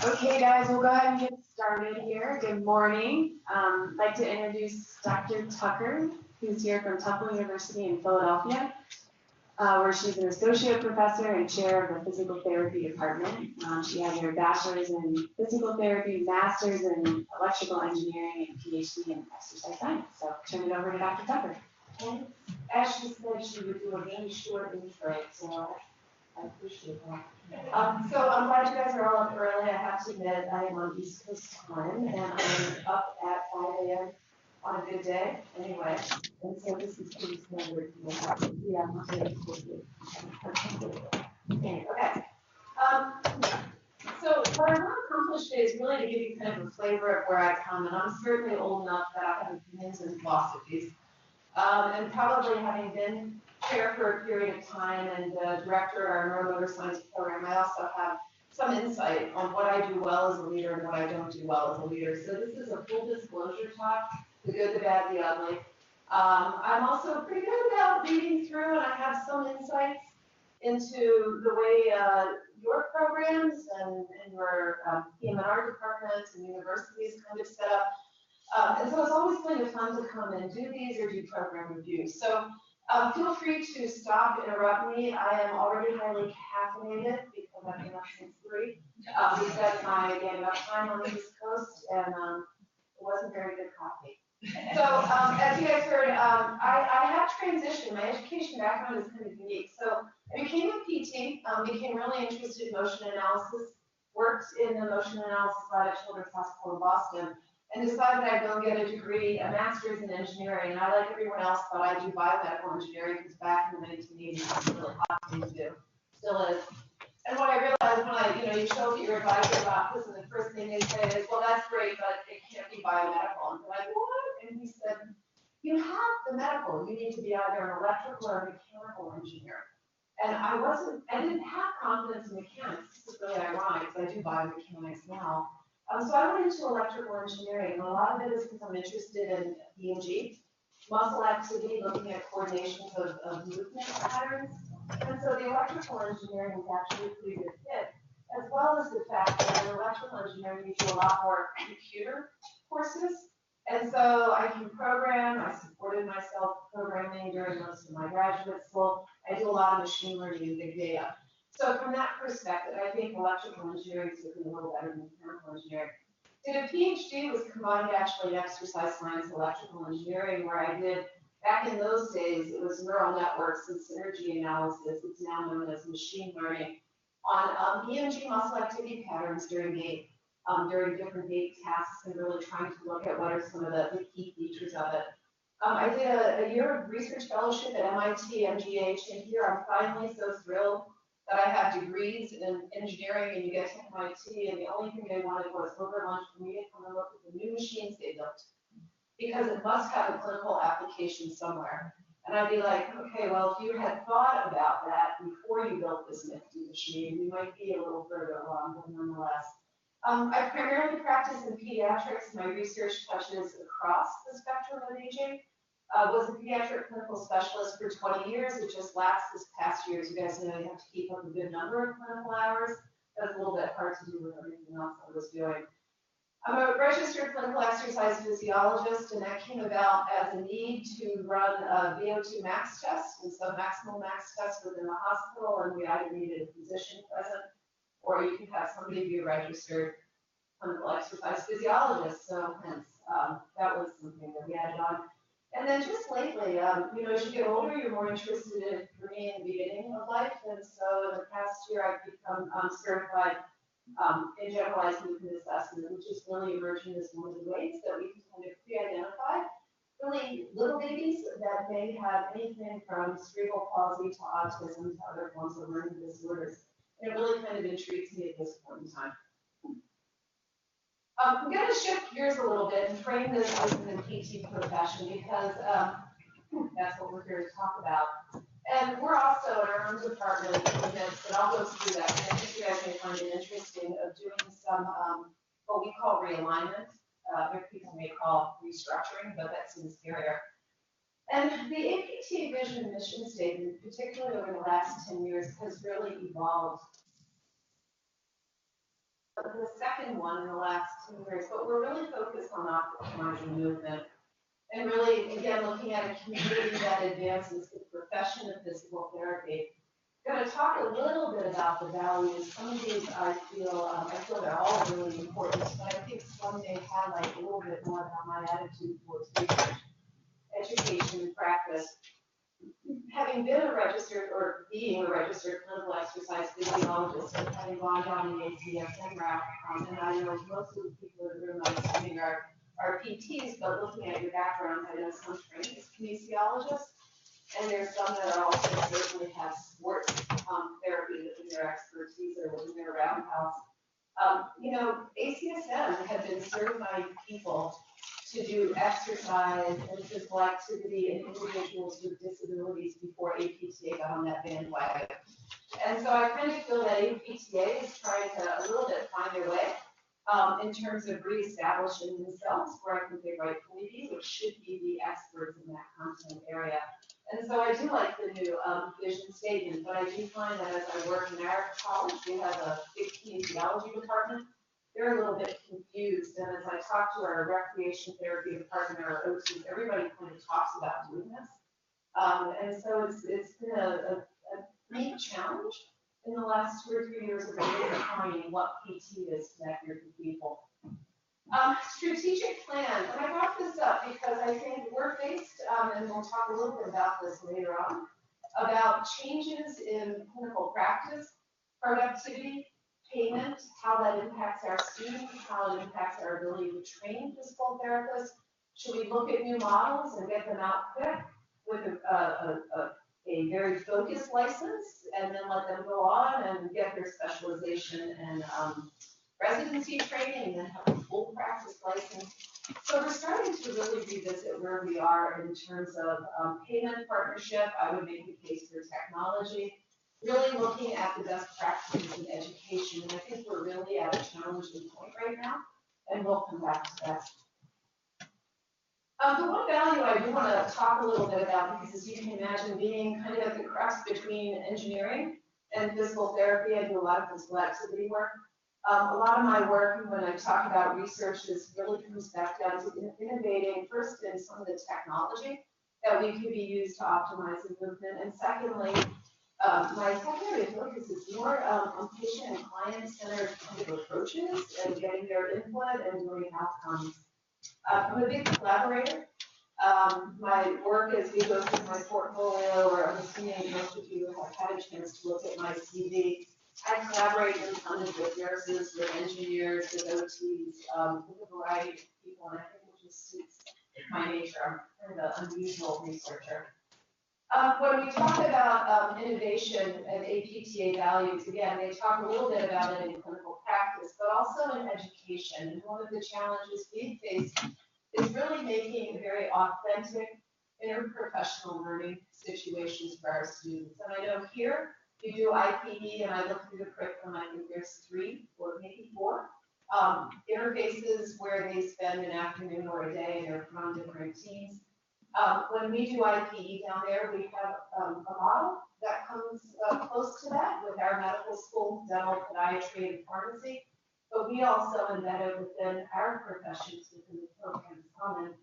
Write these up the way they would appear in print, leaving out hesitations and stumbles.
Okay, guys, we'll go ahead and get started here. Good morning. I'd like to introduce Dr. Tucker, who's here from Temple University in Philadelphia, where she's an associate professor and chair of the physical therapy department. She has her bachelor's in physical therapy, master's in electrical engineering, and PhD in exercise science. So turn it over to Dr. Tucker. And as she said, she would do a very short intro, so I appreciate that. So I'm glad you guys are all up early. I have to admit, I am on East Coast time, and I'm up at 5 a.m. on a good day, anyway. And so this is pretty standard for me. Yeah, I'm very okay. So what I want to accomplish today is really to give you kind of a flavor of where I come, and I'm certainly old enough that I have opinions and philosophies. And probably having been chair for a period of time and the director of our neuromotor science program, I also have some insight on what I do well as a leader and what I don't do well as a leader. So this is a full disclosure talk, the good, the bad, the ugly. I'm also pretty good about reading through, and I have some insights into the way your programs and your PM&R departments and universities kind of set up. And so it's always kind of fun to come and do these or do program reviews. So feel free to stop, interrupt me. I am already highly caffeinated because I've been up since 3. We set my getting up time on the East Coast, and it wasn't very good coffee. So as you guys heard, I have transitioned. My education background is kind of unique. So I became a PT, became really interested in motion analysis, worked in the motion analysis lab at Children's Hospital in Boston, and decided I'd go get a degree, a master's in engineering. And I, like everyone else, thought I'd do biomedical engineering because back in the 1980s, it was really hot thing to do. Still is. And what I realized when you show up at your advisor's office, and the first thing they say is, well, that's great, but it can't be biomedical. And I'm like, what? And he said, you have the medical. You need to be either an electrical or a mechanical engineer. And I didn't have confidence in mechanics. This is really ironic because I do biomechanics now. So I went into electrical engineering, and a lot of it is because I'm interested in EMG, muscle activity, looking at coordinations of movement patterns. And so the electrical engineering is actually a pretty good fit, as well as the fact that in electrical engineering, you do a lot more computer courses. And so I can program. I supported myself programming during most of my graduate school. I do a lot of machine learning and big data. So from that perspective, I think electrical engineering is a little better than mechanical engineering. Did a PhD, was combined actually in exercise science, electrical engineering, where I did, back in those days, it was neural networks and synergy analysis. It's now known as machine learning on EMG muscle activity patterns during different gait tasks, and really trying to look at what are some of the key features of it. I did a year of research fellowship at MIT, MGH, and here I'm finally so thrilled that I have degrees in engineering, and you get to MIT, and the only thing they wanted was over lunch for me to come and look at the new machines they built, because it must have a clinical application somewhere. And I'd be like, okay, well, if you had thought about that before you built this nifty machine, you might be a little further along, but nonetheless. I primarily practice in pediatrics. My research touches across the spectrum of aging. Was a pediatric clinical specialist for 20 years. It just lapsed this past year. As you guys know, you have to keep up a good number of clinical hours. That's a little bit hard to do with everything else I was doing. I'm a registered clinical exercise physiologist, and that came about as a need to run a VO2 max test, and so maximal max test within the hospital, and we either needed a physician present, or you can have somebody be a registered clinical exercise physiologist. So hence, that was something that we added on. And then just lately, as you get older, you're more interested in, for me, in the beginning of life. And so in the past year, I've become certified in generalized movement assessment, which is really emerging as one of the ways that we can kind of pre-identify really little babies that may have anything from cerebral palsy to autism to other forms of learning disorders. And it really kind of intrigues me at this point in time. I'm going to shift gears a little bit and frame this within the PT profession because that's what we're here to talk about. And we're also in our own department but I'll go through that. And I think you guys may find it interesting of doing some what we call realignment. Other people may call restructuring, but that seems scarier. And the APTA vision and mission statement, particularly over the last 10 years, has really evolved. The second one in the last 10 years, but we're really focused on optimizing movement and really, again, looking at a community that advances the profession of physical therapy. I'm going to talk a little bit about the values. Some of these I feel they're all really important, but I think some may highlight a little bit more about my attitude towards research, education, and practice. Having been a registered or being a registered clinical exercise physiologist and having gone down the ACSM route, and I know most of the people in the room I'm assuming are PTs, but looking at your backgrounds, I know some trained as kinesiologists, and there's some that are also certainly have sports therapy within their expertise or within their roundhouse. ACSM had been certifying people to do exercise and physical activity in individuals with disabilities before APTA got on that bandwagon. And so I kind of feel that APTA is trying to a little bit find their way in terms of reestablishing themselves where I think they rightfully be, which should be the experts in that content area. And so I do like the new vision statement, but I do find that as I work in our college, we have a big kinesiology department. They're a little bit confused, and as I talk to our recreation therapy department, our OTs, everybody kind of talks about doing this. And so it's been a neat challenge in the last 2 or 3 years of really defining what PT is to that group of people. Strategic plan, and I brought this up because I think we're faced, and we'll talk a little bit about this later on, about changes in clinical practice, productivity, payment, how that impacts our students, how it impacts our ability to train physical therapists. Should we look at new models and get them out quick with a very focused license and then let them go on and get their specialization and residency training and then have a full practice license? So we're starting to really revisit where we are in terms of payment partnership. I would make the case for technology. Really looking at the best practices in education, and I think we're really at a challenging point right now, and we'll come back to that. The one value I do want to talk a little bit about, because as you can imagine, being kind of at the crux between engineering and physical therapy, I do a lot of physical activity work. A lot of my work, when I talk about research, is really comes back down to innovating first in some of the technology that we can be used to optimize the movement, and secondly, my secondary focus is more on patient and client-centered kind of approaches and getting their input and doing outcomes. I'm a big collaborator. My work as we go through my portfolio, or I'm assuming most of you have had a chance to look at my CV, I collaborate in tons with nurses, with engineers, with OTs, with a variety of people, and I think it just suits my nature. I'm kind of an unusual researcher. When we talk about innovation and APTA values, again, they talk a little bit about it in clinical practice, but also in education. And one of the challenges we face is really making very authentic interprofessional learning situations for our students. And I know here you do IPE, and I look through the curriculum, I think there's 3 or maybe 4 interfaces where they spend an afternoon or a day and they're from different teams. When we do IPE down there, we have a model that comes close to that with our medical school, dental, podiatry, and pharmacy. But we also embed it within our professions within the programs common,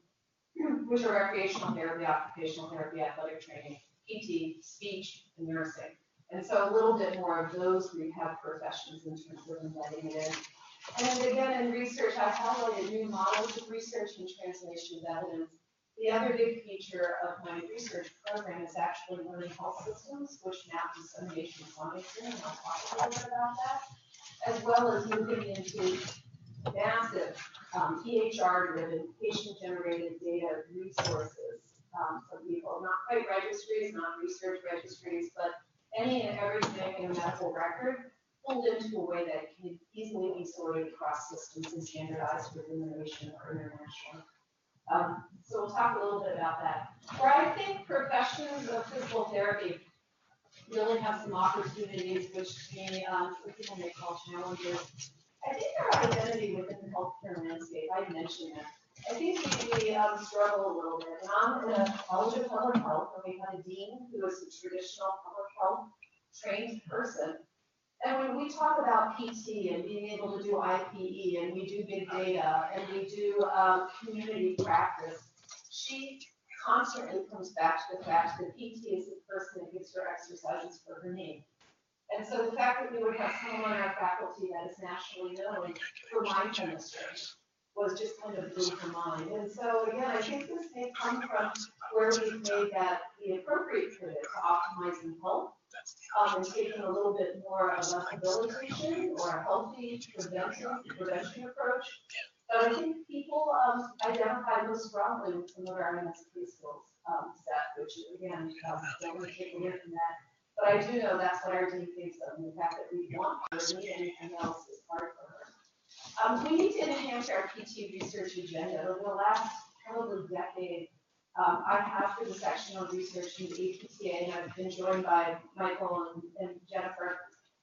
which are recreational therapy, occupational therapy, athletic training, PT, speech, and nursing. And so a little bit more of those rehab professions in terms of embedding it in. And again, in research, I highlighted new models of research and translation of evidence. The other big feature of my research program is actually learning health systems, which map dissemination science in, and I'll talk a little bit about that, as well as moving into massive EHR-driven, patient-generated data resources for people, not quite registries, not research registries, but any and everything in a medical record pulled into a way that can easily be sorted across systems and standardized within the nation or internationally. So we'll talk a little bit about that. Where I think professions of physical therapy really have some opportunities, which to me, some people may call challenges. I think our identity within the healthcare landscape, I mentioned that. I think we struggle a little bit. And I'm in a college of public health, and we had a dean who was a traditional public health trained person. And when we talk about PT and being able to do IPE, and we do big data, and we do community practice, she constantly comes back to the fact that PT is the person that gives her exercises for her knee. And so the fact that we would have someone on our faculty that is nationally known for mindfulness was just kind of blew her mind. And so again, I think this may come from where we've made that the appropriate pivot to optimizing health, and taking a little bit more of a rehabilitation or a healthy prevention approach. But I think people identify most strongly with some of our MSP skills set, which again, don't want to take away from that. But I do know that's what our dean thinks of, and the fact that we want her to need anything else is hard for her. We need to enhance our PT research agenda. Over the last probably decade, I have for the section on research in the APTA, and I've been joined by Michael and Jennifer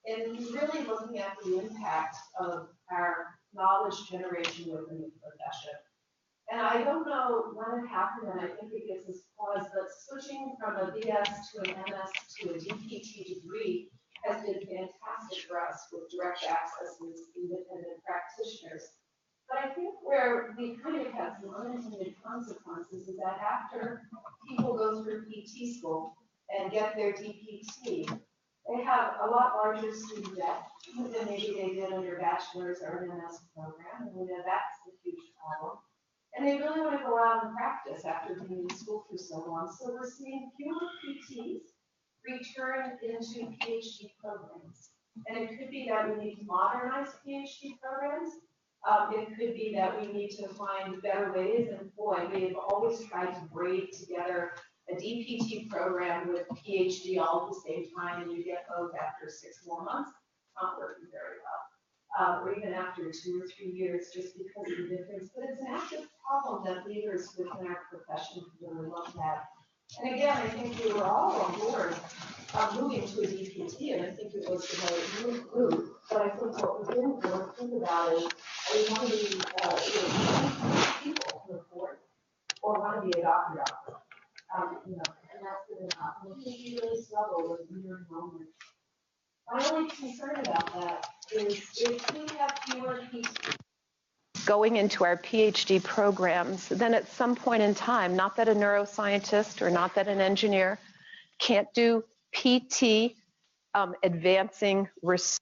in really looking at the impact of our knowledge generation within the profession. And I don't know when it happened, and I think it gives us pause, but switching from a BS to an MS to a DPT degree has been fantastic for us with direct access as independent practitioners. But I think where we kind of have some unintended consequences is that after people go through PT school and get their DPT, they have a lot larger student debt than maybe they did under bachelor's or an MS program, and we know that's a huge problem. And they really want to go out and practice after being in school for so long. So we're seeing fewer PTs return into PhD programs. And it could be that we need to modernize PhD programs. It could be that we need to find better ways, and boy, we've always tried to braid together a DPT program with PhD all at the same time, and you get both after 6 more months. It's not working very well. Or even after 2 or 3 years, just because of the difference. But it's an active problem that leaders within our profession can really look at. And again, I think we were all on board moving to a DPT, and I think it was the right move. But I think what we didn't really think about is, are we want to be people who afford, or want to be a doctor? And that's good enough. And I think we really struggle with leader enrollment. My only concern about that is if we have fewer people going into our PhD programs, then at some point in time, not that a neuroscientist or not that an engineer can't do PT advancing research,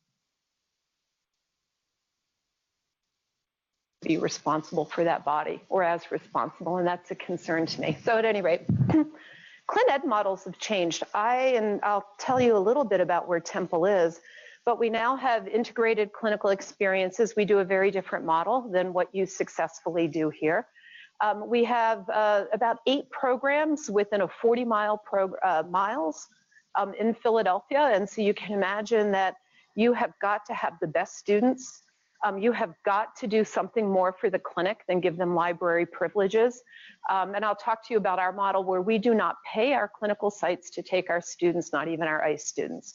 be responsible for that body, or as responsible, and that's a concern to me. So at any rate, Clin Ed models have changed. I'll tell you a little bit about where Temple is, but we now have integrated clinical experiences. We do a very different model than what you successfully do here. We have about 8 programs within a 40 miles in Philadelphia, and so you can imagine that you have got to have the best students. You have got to do something more for the clinic than give them library privileges. And I'll talk to you about our model where we do not pay our clinical sites to take our students, not even our ICE students.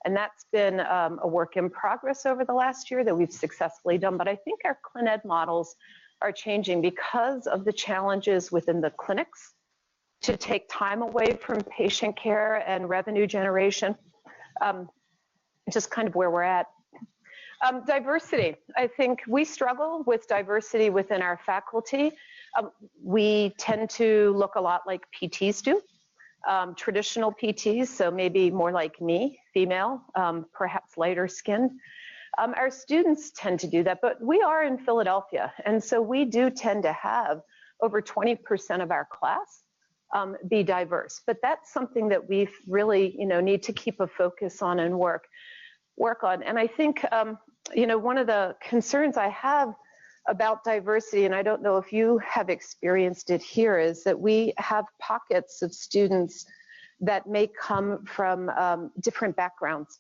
And that's been a work in progress over the last year that we've successfully done. But I think our Clin Ed models are changing because of the challenges within the clinics to take time away from patient care and revenue generation, just kind of where we're at. Diversity. I think we struggle with diversity within our faculty. We tend to look a lot like PTs do, traditional PTs, so maybe more like me, female, perhaps lighter skinned. Our students tend to do that, but we are in Philadelphia, and so we do tend to have over 20% of our class be diverse. But that's something that we really, need to keep a focus on and work on. And I think, one of the concerns I have about diversity, and I don't know if you have experienced it here, is that we have pockets of students that may come from different backgrounds.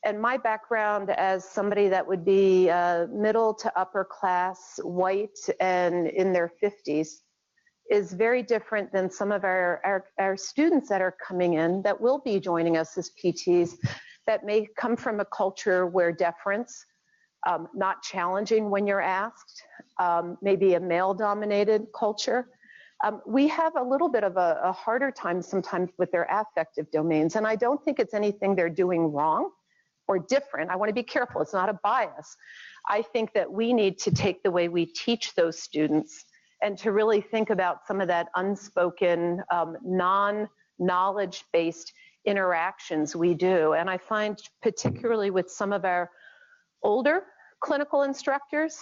And my background as somebody that would be middle to upper class, white, and in their 50s is very different than some of our students that are coming in that will be joining us as PTs that may come from a culture where deference, not challenging when you're asked, maybe a male-dominated culture. We have a little bit of a harder time sometimes with their affective domains, and I don't think it's anything they're doing wrong or different. I want to be careful, it's not a bias. I think that we need to take the way we teach those students and to really think about some of that unspoken, non-knowledge-based interactions we do. And I find particularly with some of our older clinical instructors,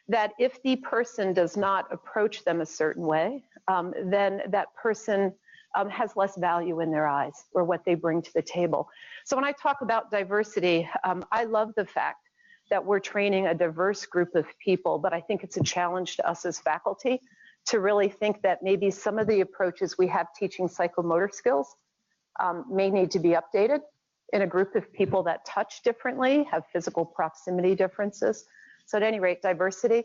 that if the person does not approach them a certain way, then that person has less value in their eyes or what they bring to the table. So when I talk about diversity, I love the fact that we're training a diverse group of people, but I think it's a challenge to us as faculty to really think that maybe some of the approaches we have teaching psychomotor skills may need to be updated in a group of people that touch differently, have physical proximity differences. So at any rate, diversity.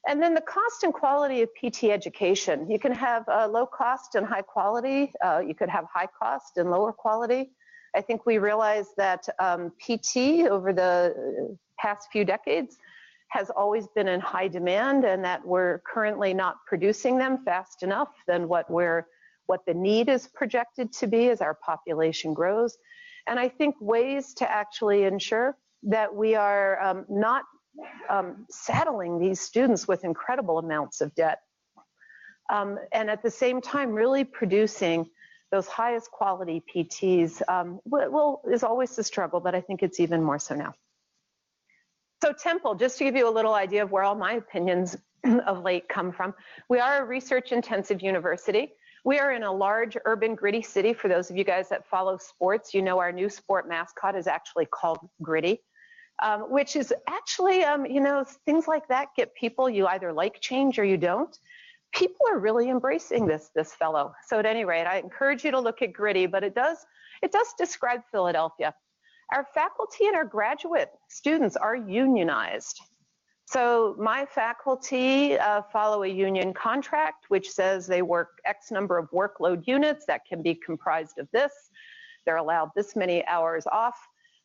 And then the cost and quality of PT education. You can have low cost and high quality. You could have high cost and lower quality. I think we realize that PT over the past few decades has always been in high demand, and that we're currently not producing them fast enough than what the need is projected to be as our population grows. And I think ways to actually ensure that we are not saddling these students with incredible amounts of debt. And at the same time, really producing those highest quality PTs is always a struggle, but I think it's even more so now. So Temple, just to give you a little idea of where all my opinions of late come from, we are a research intensive university. We are in a large urban gritty city. For those of you guys that follow sports, you know our new sport mascot is actually called Gritty. Which is actually, you know, things like that get people, you either like change or you don't. People are really embracing this fellow. So at any rate, I encourage you to look at Gritty, but it does describe Philadelphia. Our faculty and our graduate students are unionized. So my faculty follow a union contract, which says they work X number of workload units that can be comprised of this. They're allowed this many hours off.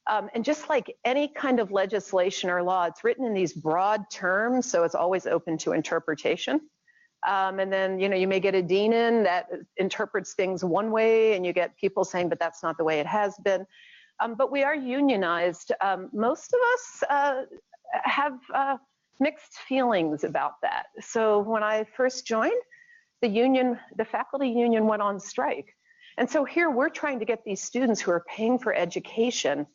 And just like any kind of legislation or law, it's written in these broad terms, so it's always open to interpretation. And then, you know, you may get a dean in that interprets things one way, and you get people saying, but that's not the way it has been. But we are unionized. Most of us have mixed feelings about that. So when I first joined, the faculty union went on strike. And so here we're trying to get these students who are paying for education,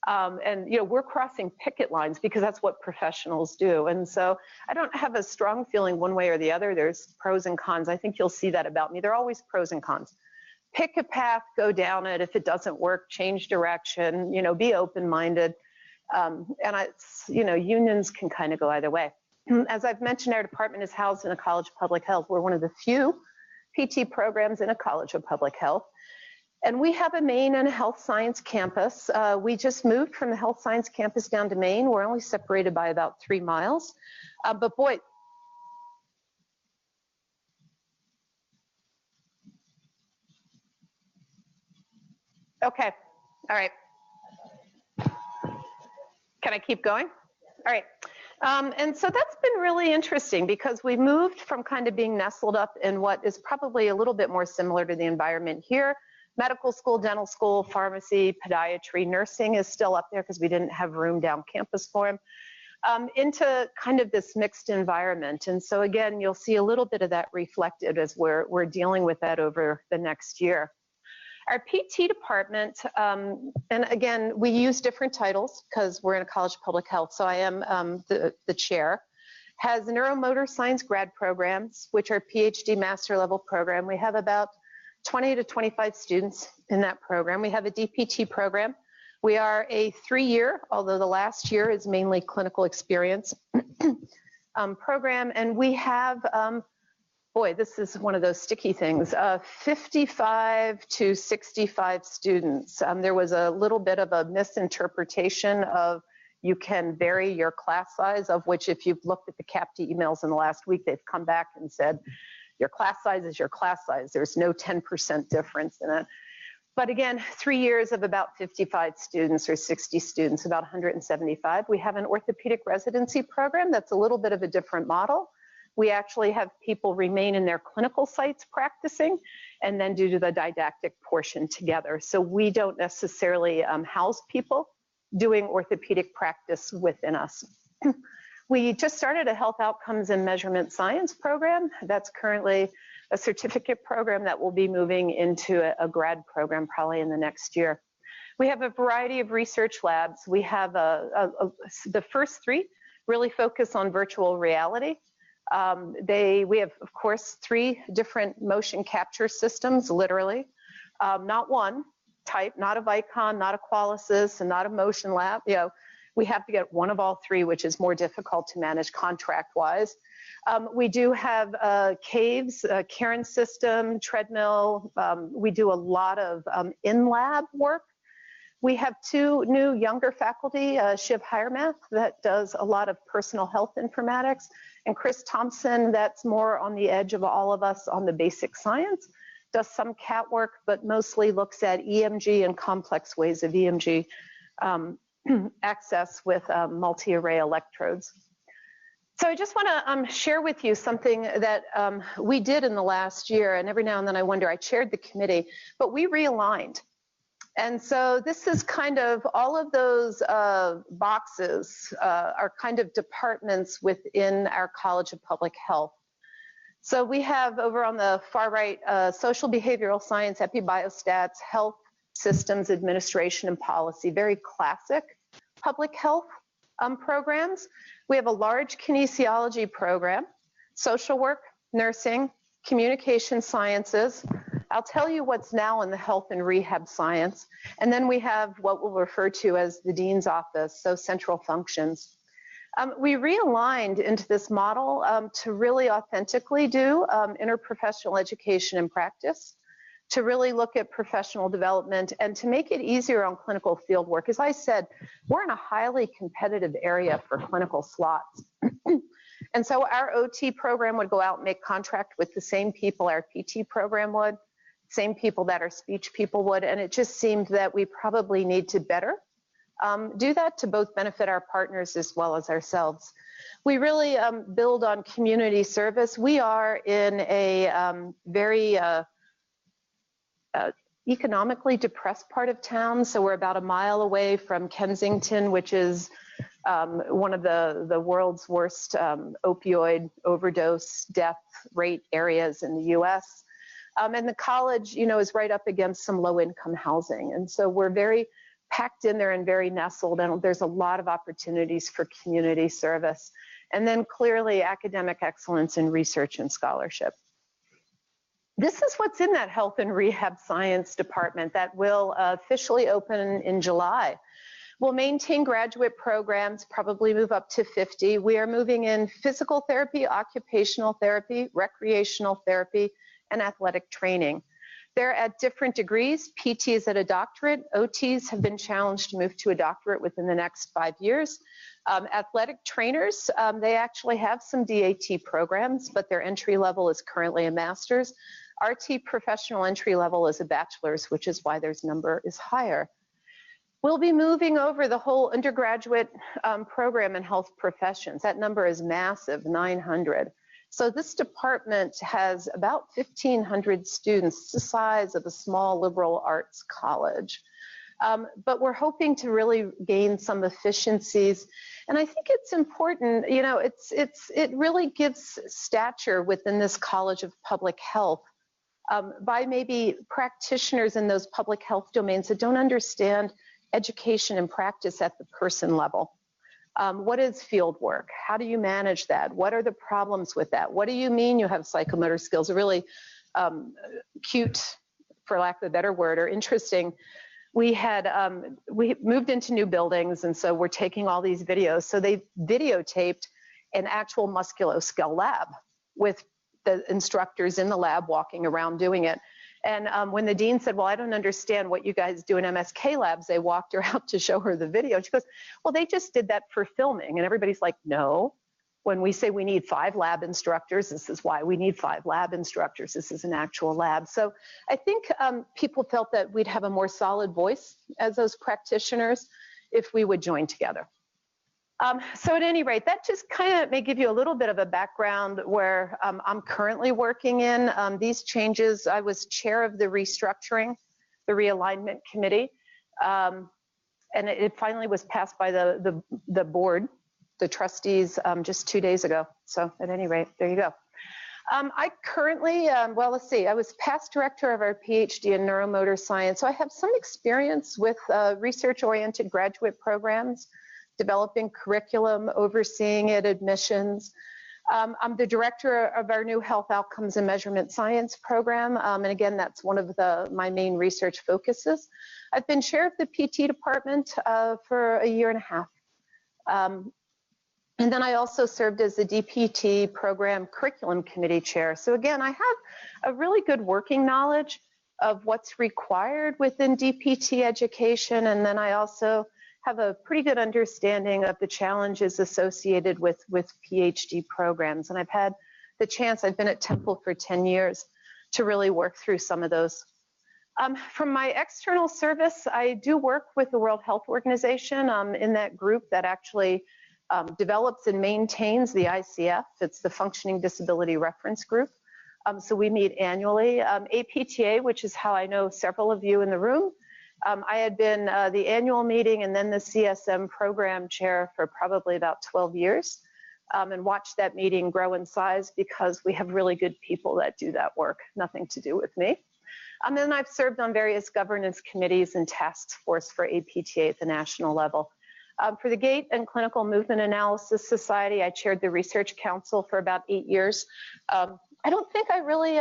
and you know, we're crossing picket lines because that's what professionals do. And so I don't have a strong feeling one way or the other. There's pros and cons. I think you'll see that about me. There are always pros and cons. Pick a path, go down it. If it doesn't work, change direction, you know, be open-minded. You know, unions can kind of go either way. As I've mentioned, our department is housed in a college of public health. We're one of the few PT programs in a college of public health. And we have a Maine and a health science campus. We just moved from the health science campus down to Maine. We're only separated by about 3 miles. But boy, okay, all right. Can I keep going? All right. And so that's been really interesting because we moved from kind of being nestled up in what is probably a little bit more similar to the environment here. Medical school, dental school, pharmacy, podiatry, nursing is still up there because we didn't have room down campus for them, into kind of this mixed environment. And so again, you'll see a little bit of that reflected as we're dealing with that over the next year. Our PT department, and again, we use different titles because we're in a college of public health, so I am the chair, has neuromotor science grad programs, which are PhD master level program. We have about 20 to 25 students in that program. We have a DPT program. We are a 3-year, although the last year is mainly clinical experience program, and we have, boy, this is one of those sticky things, 55 to 65 students. There was a little bit of a misinterpretation of you can vary your class size, of which if you've looked at the CAPT emails in the last week, they've come back and said, your class size is your class size. There's no 10% difference in it. But again, 3 years of about 55 students or 60 students, about 175. We have an orthopedic residency program that's a little bit of a different model. We actually have people remain in their clinical sites practicing and then do the didactic portion together. So we don't necessarily house people doing orthopedic practice within us. We just started a health outcomes and measurement science program. That's currently a certificate program that will be moving into a grad program probably in the next year. We have a variety of research labs. We have the first 3 really focus on virtual reality. We have, of course, 3 different motion capture systems, literally. Not one type, not a Vicon, not a Qualisys, and not a Motion Lab. You know, we have to get one of all 3, which is more difficult to manage contract-wise. We do have caves, Cairn system, treadmill. We do a lot of in-lab work. We have 2 new younger faculty, Shiv Hiremath, that does a lot of personal health informatics, and Chris Thompson, that's more on the edge of all of us on the basic science, does some CAT work, but mostly looks at EMG and complex ways of EMG access with multi-array electrodes. So I just want to share with you something that we did in the last year, and every now and then I wonder, I chaired the committee, but we realigned. And so this is kind of all of those boxes are kind of departments within our College of Public Health. So we have over on the far right, social behavioral science, epibiostats, health systems administration and policy, very classic public health programs. We have a large kinesiology program, social work, nursing, communication sciences. I'll tell you what's now in the health and rehab science. And then we have what we'll refer to as the dean's office, so central functions. We realigned into this model to really authentically do interprofessional education and practice, to really look at professional development and to make it easier on clinical field work. As I said, we're in a highly competitive area for clinical slots. And so our OT program would go out and make contract with the same people our PT program would, same people that our speech people would, and it just seemed that we probably need to better do that to both benefit our partners as well as ourselves. We really build on community service. We are in a very economically depressed part of town, so we're about a mile away from Kensington, which is one of the world's worst opioid overdose death rate areas in the US. And the college, you know, is right up against some low-income housing, and so we're very packed in there and very nestled, and there's a lot of opportunities for community service. And then clearly academic excellence in research and scholarship. This is what's in that health and rehab science department that will officially open in July. We'll maintain graduate programs, probably move up to 50. We are moving in physical therapy, occupational therapy, recreational therapy, and athletic training. They're at different degrees. PT is at a doctorate. OTs have been challenged to move to a doctorate within the next 5 years. Athletic trainers, they actually have some DAT programs, but their entry level is currently a master's. RT professional entry level is a bachelor's, which is why their number is higher. We'll be moving over the whole undergraduate program in health professions. That number is massive, 900. So this department has about 1,500 students, the size of a small liberal arts college. But we're hoping to really gain some efficiencies. And I think it's important, you know, it really gives stature within this College of Public Health by maybe practitioners in those public health domains that don't understand education and practice at the person level. What is field work? How do you manage that? What are the problems with that? What do you mean you have psychomotor skills? Really cute, for lack of a better word, or interesting. We moved into new buildings, and so we're taking all these videos. So they videotaped an actual musculoskeletal lab with the instructors in the lab walking around doing it. And when the dean said, well, I don't understand what you guys do in MSK labs, they walked her out to show her the video. She goes, well, they just did that for filming. And everybody's like, no, when we say we need 5 lab instructors, this is why we need 5 lab instructors. This is an actual lab. So I think people felt that we'd have a more solid voice as those practitioners if we would join together. So at any rate, that just kind of may give you a little bit of a background where I'm currently working in. These changes, I was chair of the restructuring, the realignment committee, and it finally was passed by the board, the trustees, just 2 days ago. So at any rate, there you go. I currently, well, let's see, I was past director of our PhD in neuromotor science, so I have some experience with research-oriented graduate programs, developing curriculum, overseeing it, admissions. I'm the director of our new health outcomes and measurement science program, and again, that's one of my main research focuses. I've been chair of the PT department for a year and a half. And then I also served as the DPT program curriculum committee chair. So again, I have a really good working knowledge of what's required within DPT education, and then I also have a pretty good understanding of the challenges associated with PhD programs. And I've had the chance, I've been at Temple for 10 years, to really work through some of those. From my external service, I do work with the World Health Organization in that group that actually develops and maintains the ICF. It's the Functioning Disability Reference Group. So we meet annually. APTA, which is how I know several of you in the room, I had been the annual meeting and then the CSM program chair for probably about 12 years and watched that meeting grow in size because we have really good people that do that work, nothing to do with me. And then I've served on various governance committees and task force for APTA at the national level. For the Gait and Clinical Movement Analysis Society, I chaired the Research Council for about 8 years. I don't think I really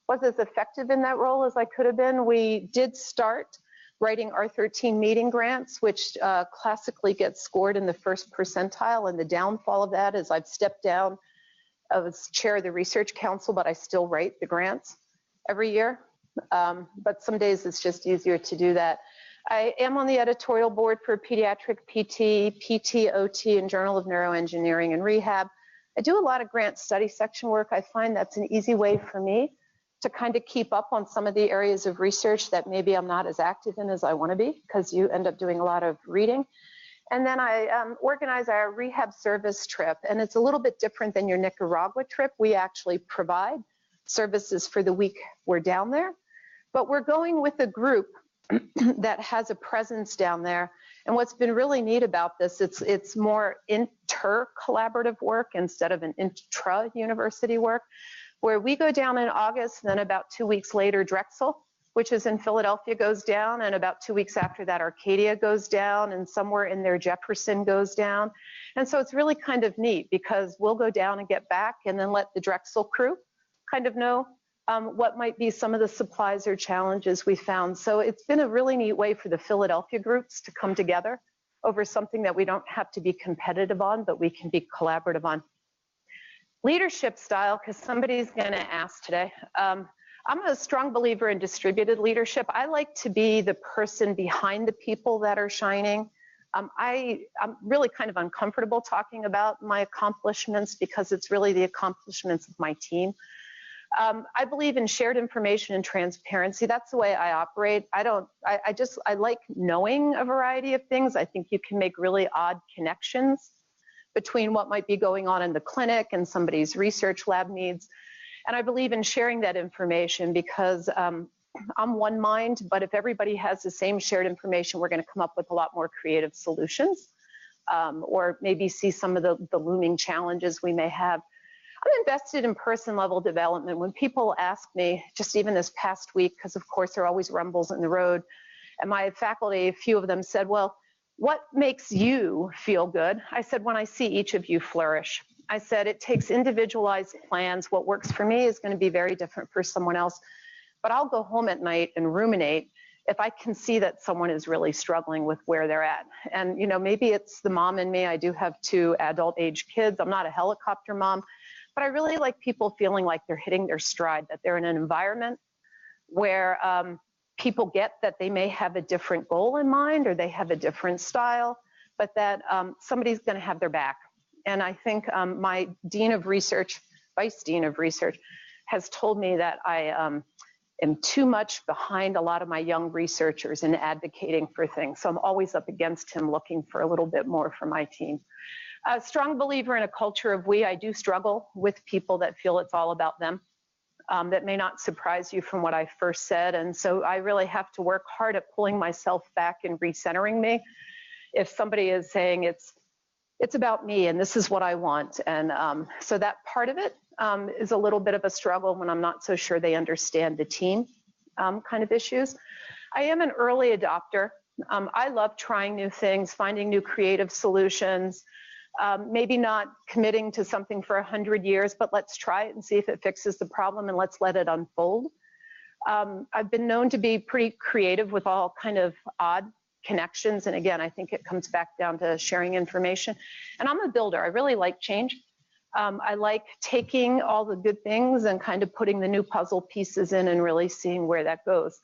was as effective in that role as I could have been. We did start writing R13 meeting grants, which classically gets scored in the first percentile, and the downfall of that is I've stepped down as chair of the Research Council, but I still write the grants every year. But some days it's just easier to do that. I am on the editorial board for Pediatric PT, PT, OT, and Journal of Neuroengineering and Rehab. I do a lot of grant study section work. I find that's an easy way for me to kind of keep up on some of the areas of research that maybe I'm not as active in as I want to be, because you end up doing a lot of reading. And then I organize our rehab service trip, and it's a little bit different than your Nicaragua trip. We actually provide services for the week we're down there, but we're going with a group that has a presence down there. And what's been really neat about this, it's more inter-collaborative work instead of an intra-university work, where we go down in August, and then about 2 weeks later, Drexel, which is in Philadelphia, goes down, and about 2 weeks after that, Arcadia goes down, and somewhere in there, Jefferson goes down. And so it's really kind of neat because we'll go down and get back and then let the Drexel crew kind of know what might be some of the supplies or challenges we found. So it's been a really neat way for the Philadelphia groups to come together over something that we don't have to be competitive on, but we can be collaborative on. Leadership style, because somebody's going to ask today. I'm a strong believer in distributed leadership. I like to be the person behind the people that are shining. I'm really kind of uncomfortable talking about my accomplishments because it's really the accomplishments of my team. I believe in shared information and transparency. That's the way I operate. I like knowing a variety of things. I think you can make really odd connections between what might be going on in the clinic and somebody's research lab needs. And I believe in sharing that information because I'm one mind, but if everybody has the same shared information, we're going to come up with a lot more creative solutions or maybe see some of the looming challenges we may have. I'm invested in person level development. When people ask me, just even this past week, because of course there are always rumbles in the road, and my faculty, a few of them said, well, what makes you feel good? I said, when I see each of you flourish. I said, it takes individualized plans. What works for me is going to be very different for someone else. But I'll go home at night and ruminate if I can see that someone is really struggling with where they're at. And, you know, maybe it's the mom in me. I do have 2 adult age kids. I'm not a helicopter mom, but I really like people feeling like they're hitting their stride, that they're in an environment where people get that they may have a different goal in mind or they have a different style, but that somebody's going to have their back And I think my dean of research, vice dean of research, has told me that I am too much behind a lot of my young researchers in advocating for things. So I'm always up against him looking for a little bit more for my team. A strong believer in a culture of we. I do struggle with people that feel it's all about them. That may not surprise you from what I first said. And so I really have to work hard at pulling myself back and recentering me. If somebody is saying it's about me and this is what I want. And so that part of it is a little bit of a struggle when I'm not so sure they understand the team kind of issues. I am an early adopter. I love trying new things, finding new creative solutions, maybe not committing to something for 100 years, but let's try it and see if it fixes the problem and let's let it unfold. I've been known to be pretty creative with all kind of odd connections. And again, I think it comes back down to sharing information. And I'm a builder. I really like change. I like taking all the good things and kind of putting the new puzzle pieces in and really seeing where that goes.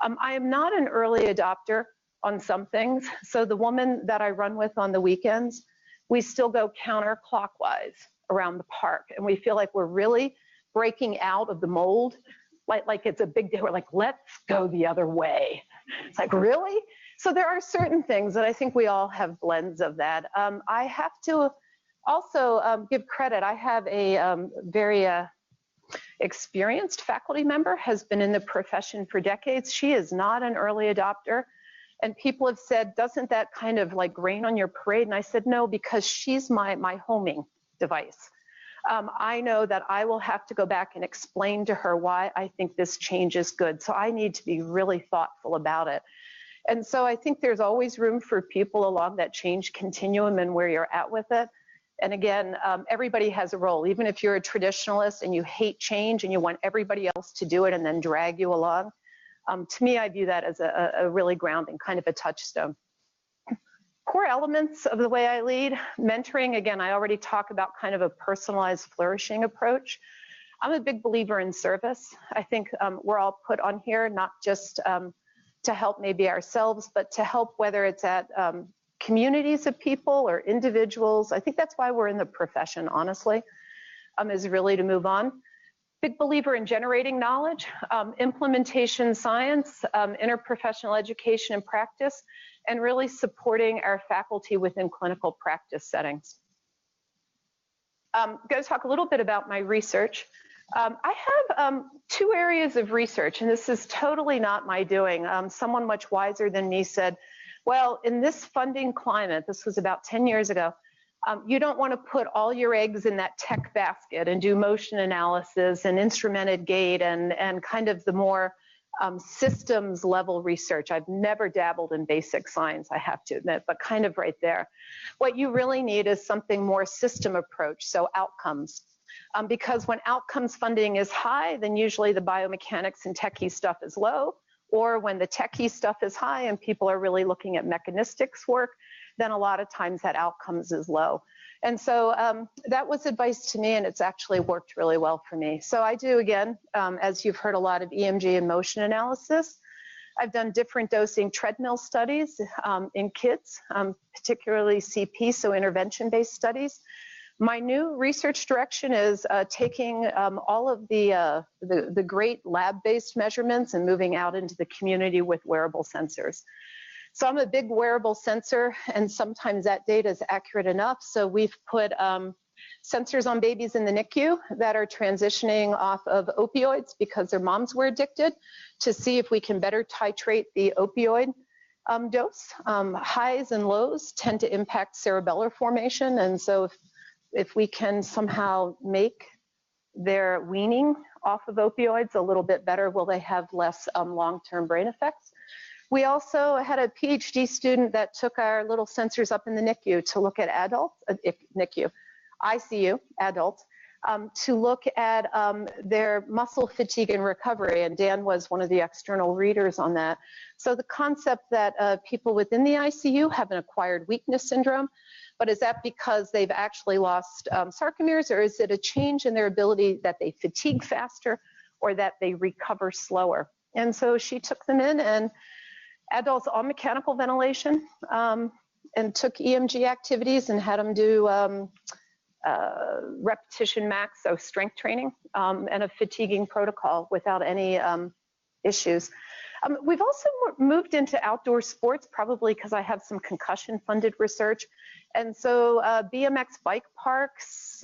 I am not an early adopter on some things. So the woman that I run with on the weekends, we still go counterclockwise around the park. And we feel like we're really breaking out of the mold. Like it's a big deal. We're like, let's go the other way. It's like, really? So there are certain things that I think we all have blends of that. I have to also give credit. I have a very experienced faculty member, has been in the profession for decades. She is not an early adopter. And people have said, doesn't that kind of like rain on your parade? And I said, no, because she's my homing device. I know that I will have to go back and explain to her why I think this change is good. So I need to be really thoughtful about it. And so I think there's always room for people along that change continuum and where you're at with it. And again, everybody has a role. Even if you're a traditionalist and you hate change and you want everybody else to do it and then drag you along, to me, I view that as a really grounding, kind of a touchstone. Core elements of the way I lead, mentoring, again, I already talk about kind of a personalized flourishing approach. I'm a big believer in service. I think we're all put on here, not just to help maybe ourselves, but to help whether it's at communities of people or individuals. I think that's why we're in the profession, honestly, is really to move on. Big believer in generating knowledge, implementation science, interprofessional education and practice, and really supporting our faculty within clinical practice settings. I'm going to talk a little bit about my research. I have two areas of research, and this is totally not my doing. Someone much wiser than me said, well, in this funding climate, this was about 10 years ago, you don't want to put all your eggs in that tech basket and do motion analysis and instrumented gait and kind of the more systems level research. I've never dabbled in basic science, I have to admit, but kind of right there. What you really need is something more system approach, so outcomes. Because when outcomes funding is high, then usually the biomechanics and techie stuff is low, or when the techie stuff is high and people are really looking at mechanistics work, then a lot of times that outcomes is low. And so that was advice to me, and it's actually worked really well for me. So I do, again, as you've heard, a lot of EMG and motion analysis. I've done different dosing treadmill studies in kids, particularly CP, so intervention-based studies. My new research direction is taking all of the great lab-based measurements and moving out into the community with wearable sensors. So I'm a big wearable sensor, and sometimes that data is accurate enough. So we've put sensors on babies in the NICU that are transitioning off of opioids because their moms were addicted, to see if we can better titrate the opioid dose. Highs and lows tend to impact cerebellar formation, and so if we can somehow make their weaning off of opioids a little bit better, will they have less long-term brain effects? We also had a PhD student that took our little sensors up in the NICU to look at adults, ICU, adults, to look at their muscle fatigue and recovery, and Dan was one of the external readers on that. So the concept that people within the ICU have an acquired weakness syndrome, but is that because they've actually lost sarcomeres, or is it a change in their ability that they fatigue faster or that they recover slower? And so she took them in, and adults on mechanical ventilation, and took EMG activities and had them do repetition max, so strength training, and a fatiguing protocol without any issues. We've also moved into outdoor sports, probably because I have some concussion-funded research. And so BMX bike parks,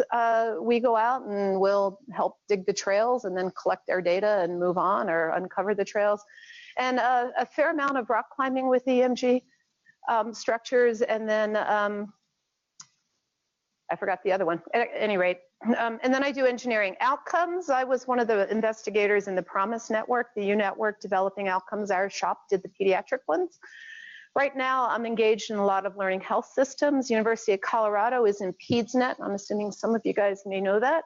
we go out and we'll help dig the trails and then collect our data and move on or uncover the trails. And a fair amount of rock climbing with EMG structures, and then I forgot the other one. At any rate, and then I do engineering outcomes. I was one of the investigators in the PROMISE network, the U network developing outcomes. Our shop did the pediatric ones. Right now, I'm engaged in a lot of learning health systems. University of Colorado is in PedsNet. I'm assuming some of you guys may know that.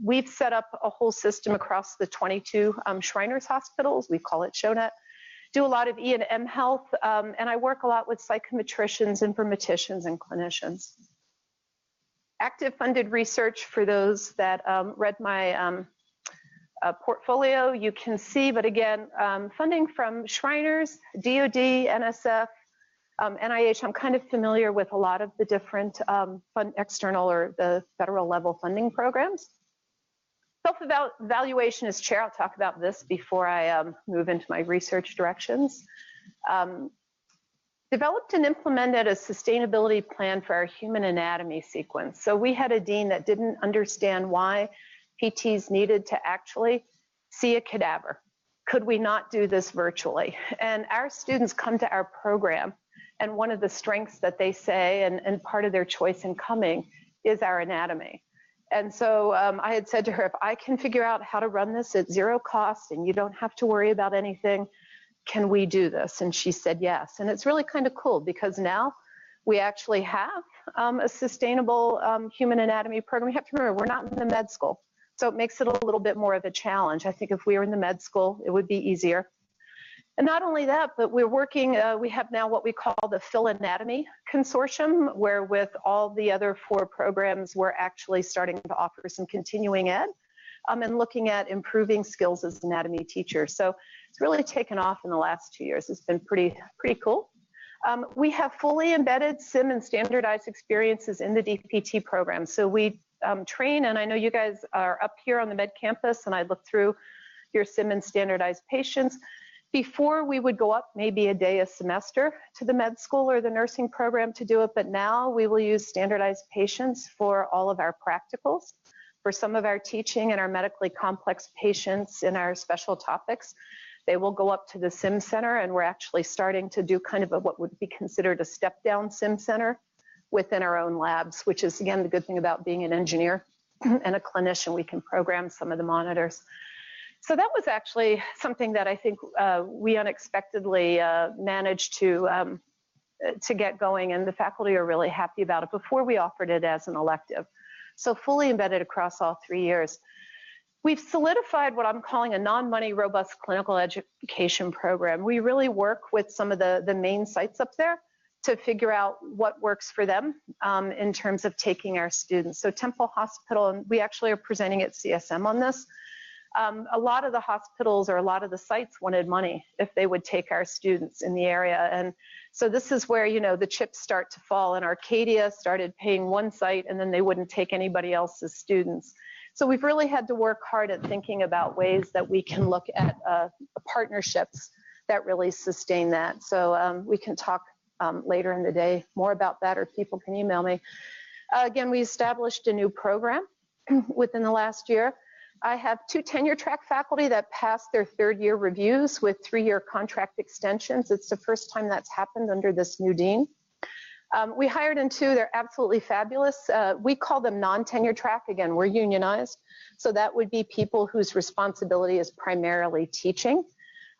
We've set up a whole system across the 22 Shriners hospitals. We call it ShowNet. Do a lot of E&M health, and I work a lot with psychometricians, informaticians, and clinicians. Active funded research for those that read my portfolio, you can see, but again, funding from Shriners, DOD, NSF, NIH. I'm kind of familiar with a lot of the different external or the federal level funding programs. Self-evaluation as chair, I'll talk about this before I move into my research directions. Developed and implemented a sustainability plan for our human anatomy sequence. So we had a dean that didn't understand why PTs needed to actually see a cadaver. Could we not do this virtually? And our students come to our program, and one of the strengths that they say, and part of their choice in coming, is our anatomy. And so I had said to her, if I can figure out how to run this at zero cost and you don't have to worry about anything, can we do this? And she said yes. And it's really kind of cool because now we actually have a sustainable human anatomy program. We have to remember, we're not in the med school, so it makes it a little bit more of a challenge. I think if we were in the med school, it would be easier. And not only that, but we're working, we have now what we call the Phil Anatomy Consortium, where with all the other 4 programs, we're actually starting to offer some continuing ed and looking at improving skills as anatomy teachers. So it's really taken off in the last 2 years. It's been pretty cool. We have fully embedded sim and standardized experiences in the DPT program. So we train, and I know you guys are up here on the med campus, and I look through your sim and standardized patients. Before, we would go up maybe a day a semester to the med school or the nursing program to do it, but now we will use standardized patients for all of our practicals. For some of our teaching and our medically complex patients in our special topics, they will go up to the sim center, and we're actually starting to do kind of what would be considered a step-down sim center within our own labs, which is, again, the good thing about being an engineer and a clinician. We can program some of the monitors. So that was actually something that I think we unexpectedly managed to get going, and the faculty are really happy about it before we offered it as an elective. So fully embedded across all 3 years. We've solidified what I'm calling a non-money robust clinical education program. We really work with some of the main sites up there to figure out what works for them in terms of taking our students. So Temple Hospital, and we actually are presenting at CSM on this. A lot of the hospitals or a lot of the sites wanted money if they would take our students in the area. And so this is where, you know, the chips start to fall, and Arcadia started paying one site and then they wouldn't take anybody else's students. So we've really had to work hard at thinking about ways that we can look at partnerships that really sustain that. So we can talk later in the day more about that, or people can email me. Again, we established a new program within the last year. I have 2 tenure track faculty that passed their 3rd year reviews with 3-year contract extensions. It's the first time that's happened under this new dean. We hired in 2, they're absolutely fabulous. We call them non-tenure track. Again, we're unionized. So that would be people whose responsibility is primarily teaching.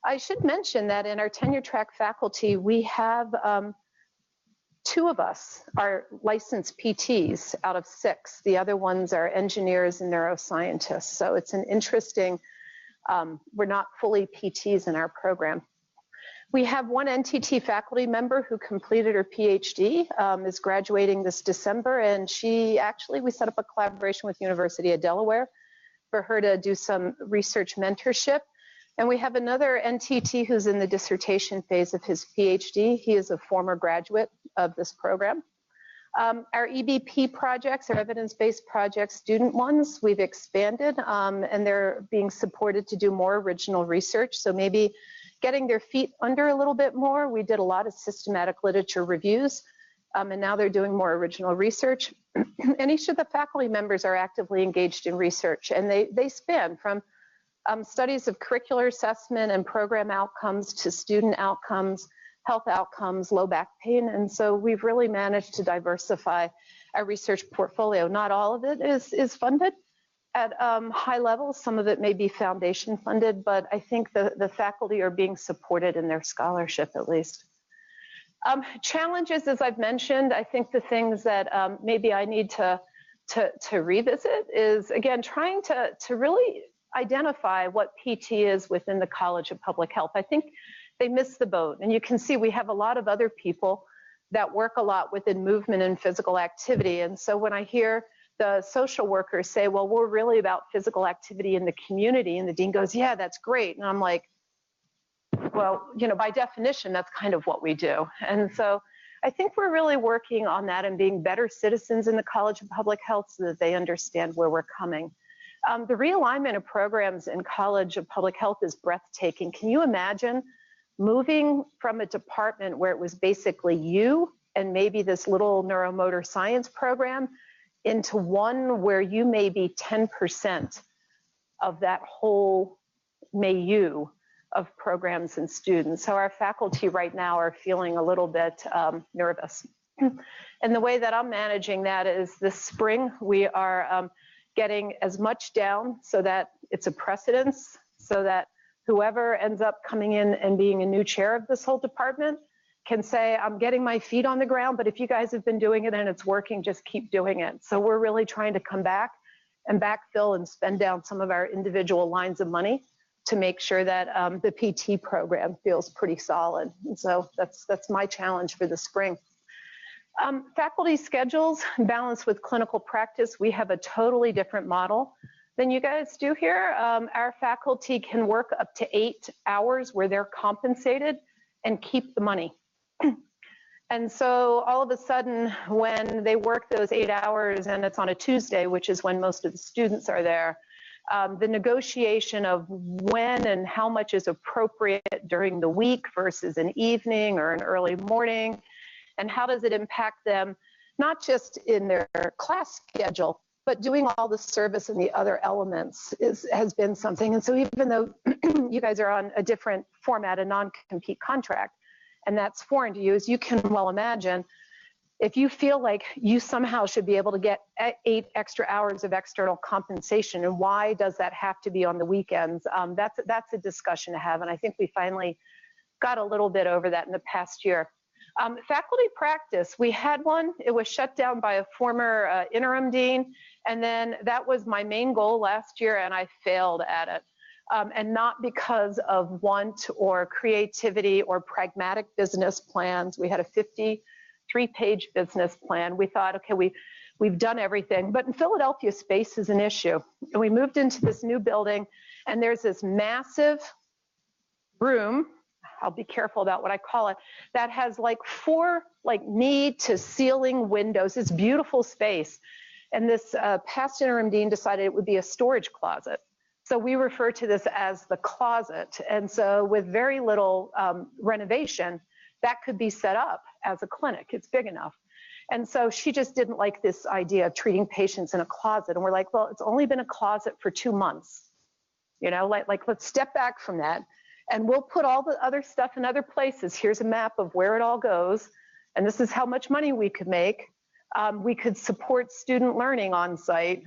I should mention that in our tenure track faculty, we have 2 of us are licensed PTs out of 6. The other ones are engineers and neuroscientists. So it's an interesting, we're not fully PTs in our program. We have 1 NTT faculty member who completed her PhD, is graduating this December, and we set up a collaboration with University of Delaware for her to do some research mentorship. And we have another NTT who's in the dissertation phase of his PhD. He is a former graduate of this program. Our EBP projects, our evidence-based projects, student ones, we've expanded, and they're being supported to do more original research. So maybe getting their feet under a little bit more. We did a lot of systematic literature reviews, and now they're doing more original research. And each of the faculty members are actively engaged in research, and they span from studies of curricular assessment and program outcomes to student outcomes, health outcomes, low back pain. And so we've really managed to diversify our research portfolio. Not all of it is funded at high levels. Some of it may be foundation funded, but I think the faculty are being supported in their scholarship at least. Challenges, as I've mentioned, I think the things that maybe I need to revisit is, again, trying to really identify what PT is within the College of Public Health. I think they missed the boat. And you can see we have a lot of other people that work a lot within movement and physical activity. And so when I hear the social workers say, well, we're really about physical activity in the community, and the dean goes, yeah, that's great. And I'm like, well, you know, by definition, that's kind of what we do. And so I think we're really working on that and being better citizens in the College of Public Health so that they understand where we're coming. The realignment of programs in College of Public Health is breathtaking. Can you imagine moving from a department where it was basically you and maybe this little neuromotor science program into one where you may be 10% of that whole milieu of programs and students? So our faculty right now are feeling a little bit nervous. And the way that I'm managing that is this spring, we are getting as much down so that it's a precedence, so that whoever ends up coming in and being a new chair of this whole department can say, I'm getting my feet on the ground, but if you guys have been doing it and it's working, just keep doing it. So we're really trying to come back and backfill and spend down some of our individual lines of money to make sure that the PT program feels pretty solid. And so that's my challenge for the spring. Faculty schedules balanced with clinical practice. We have a totally different model than you guys do here. Our faculty can work up to 8 hours where they're compensated and keep the money. And so all of a sudden, when they work those 8 hours and it's on a Tuesday, which is when most of the students are there, the negotiation of when and how much is appropriate during the week versus an evening or an early morning, and how does it impact them, not just in their class schedule, but doing all the service and the other elements has been something. And so even though you guys are on a different format, a non-compete contract, and that's foreign to you, as you can well imagine, if you feel like you somehow should be able to get 8 extra hours of external compensation, and why does that have to be on the weekends, that's a discussion to have. And I think we finally got a little bit over that in the past year. Faculty practice, we had one. It was shut down by a former interim dean, and then that was my main goal last year, and I failed at it. And not because of want or creativity or pragmatic business plans. We had a 53-page business plan. We thought, okay, we've done everything, but in Philadelphia, space is an issue. And we moved into this new building, and there's this massive room, I'll be careful about what I call it, that has like 4 knee to ceiling windows. It's beautiful space. And this past interim dean decided it would be a storage closet. So we refer to this as the closet. And so with very little renovation, that could be set up as a clinic. It's big enough. And so she just didn't like this idea of treating patients in a closet. And we're like, well, it's only been a closet for 2 months. You know, like let's step back from that. And we'll put all the other stuff in other places. Here's a map of where it all goes. And this is how much money we could make. We could support student learning on site.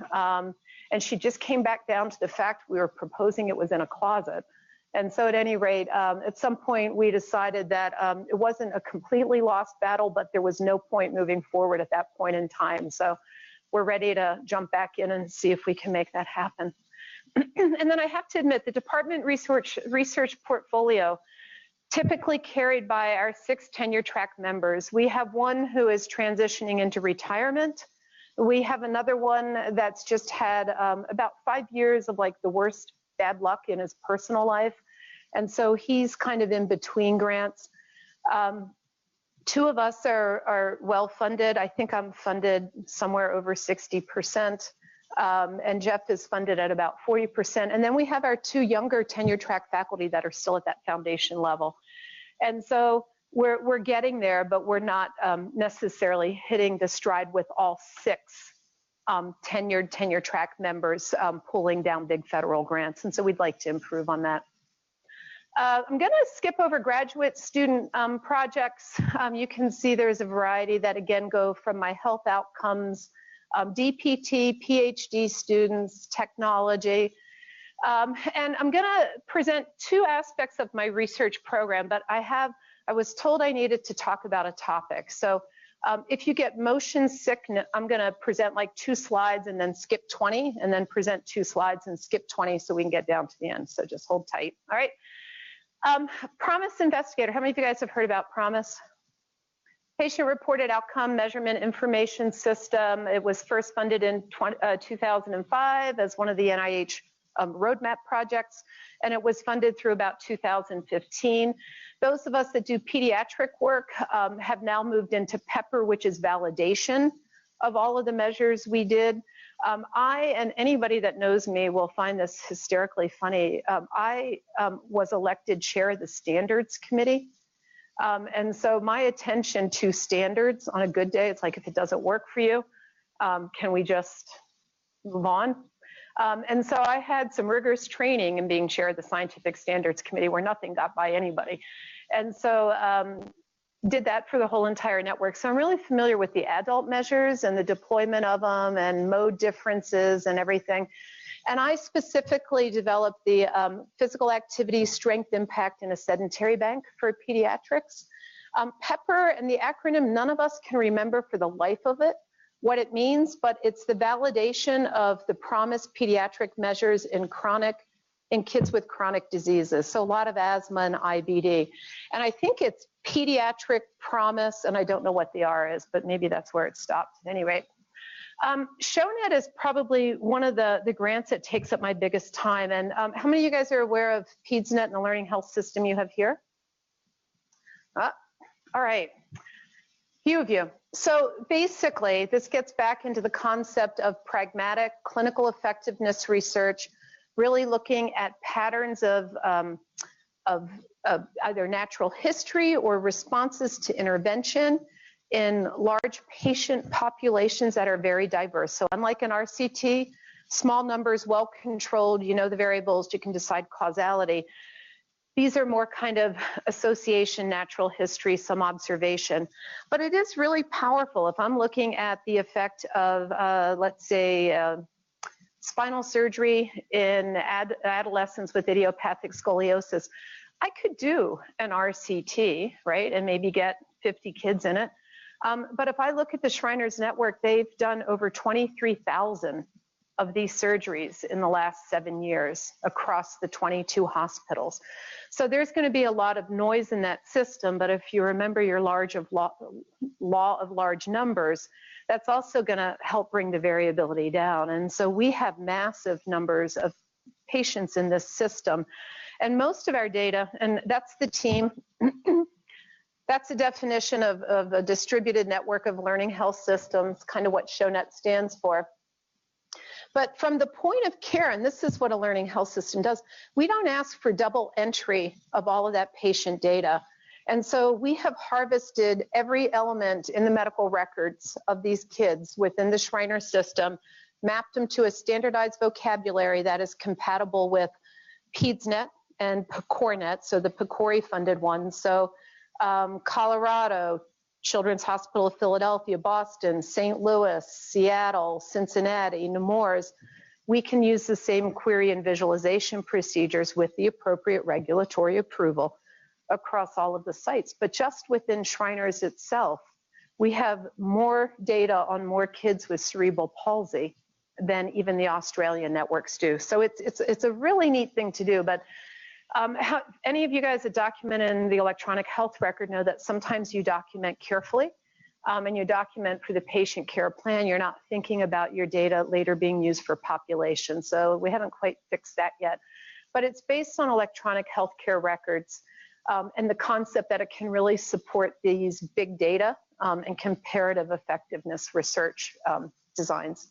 And she just came back down to the fact we were proposing it was in a closet. And so at any rate, at some point we decided that it wasn't a completely lost battle, but there was no point moving forward at that point in time. So we're ready to jump back in and see if we can make that happen. And then I have to admit, the department research portfolio, typically carried by our 6 tenure track members. We have one who is transitioning into retirement. We have another one that's just had about 5 years of like the worst bad luck in his personal life. And so he's kind of in between grants. Two of us are well funded. I think I'm funded somewhere over 60%. And Jeff is funded at about 40%. And then we have our two younger tenure track faculty that are still at that foundation level. And so we're getting there, but we're not necessarily hitting the stride with all 6 tenured tenure track members pulling down big federal grants. And so we'd like to improve on that. I'm going to skip over graduate student projects. You can see there's a variety that again go from my health outcomes, DPT, PhD students, technology. And I'm going to present 2 aspects of my research program, but I was told I needed to talk about a topic. So if you get motion sickness, I'm going to present like 2 slides and then skip 20 and then present 2 slides and skip 20 so we can get down to the end. So just hold tight. All right. PROMIS Investigator. How many of you guys have heard about PROMIS? Patient Reported Outcome Measurement Information System. It was first funded in 2005 as one of the NIH roadmap projects, and it was funded through about 2015. Those of us that do pediatric work have now moved into PEPPER, which is validation of all of the measures we did. I, and anybody that knows me will find this hysterically funny. I was elected chair of the standards committee. And so my attention to standards on a good day, it's like if it doesn't work for you, can we just move on? And so I had some rigorous training in being chair of the scientific standards committee where nothing got by anybody. And so did that for the whole entire network. So I'm really familiar with the adult measures and the deployment of them and mode differences and everything. And I specifically developed the physical activity strength impact in a sedentary bank for pediatrics. PEPPER and the acronym, none of us can remember for the life of it what it means, but it's the validation of the PROMIS pediatric measures in kids with chronic diseases. So a lot of asthma and IBD. And I think it's pediatric PROMIS, and I don't know what the R is, but maybe that's where it stopped at any rate. ShowNet is probably one of the grants that takes up my biggest time. And how many of you guys are aware of PedsNet and the learning health system you have here? All right, few of you. So basically, this gets back into the concept of pragmatic clinical effectiveness research, really looking at patterns of either natural history or responses to intervention in large patient populations that are very diverse. So unlike an RCT, small numbers, well controlled, you know the variables, you can decide causality. These are more kind of association, natural history, some observation. But it is really powerful. If I'm looking at the effect of, let's say, spinal surgery in adolescents with idiopathic scoliosis, I could do an RCT, right, and maybe get 50 kids in it. But if I look at the Shriners Network, they've done over 23,000 of these surgeries in the last 7 years across the 22 hospitals. So there's going to be a lot of noise in that system, but if you remember your law of large numbers, that's also going to help bring the variability down. And so we have massive numbers of patients in this system. And most of our data, and that's the team, that's the definition of a distributed network of learning health systems, kind of what ShowNet stands for. But from the point of care, and this is what a learning health system does, we don't ask for double entry of all of that patient data. And so we have harvested every element in the medical records of these kids within the Shriner system, mapped them to a standardized vocabulary that is compatible with PedsNet and PCORnet, so the PCORI funded one. So Colorado, Children's Hospital of Philadelphia, Boston, St. Louis, Seattle, Cincinnati, Nemours, we can use the same query and visualization procedures with the appropriate regulatory approval across all of the sites. But just within Shriners itself, we have more data on more kids with cerebral palsy than even the Australian networks do. So it's a really neat thing to do. But any of you guys that document in the electronic health record know that sometimes you document carefully and you document for the patient care plan. You're not thinking about your data later being used for population. So we haven't quite fixed that yet. But it's based on electronic healthcare records. and the concept that it can really support these big data and comparative effectiveness research designs.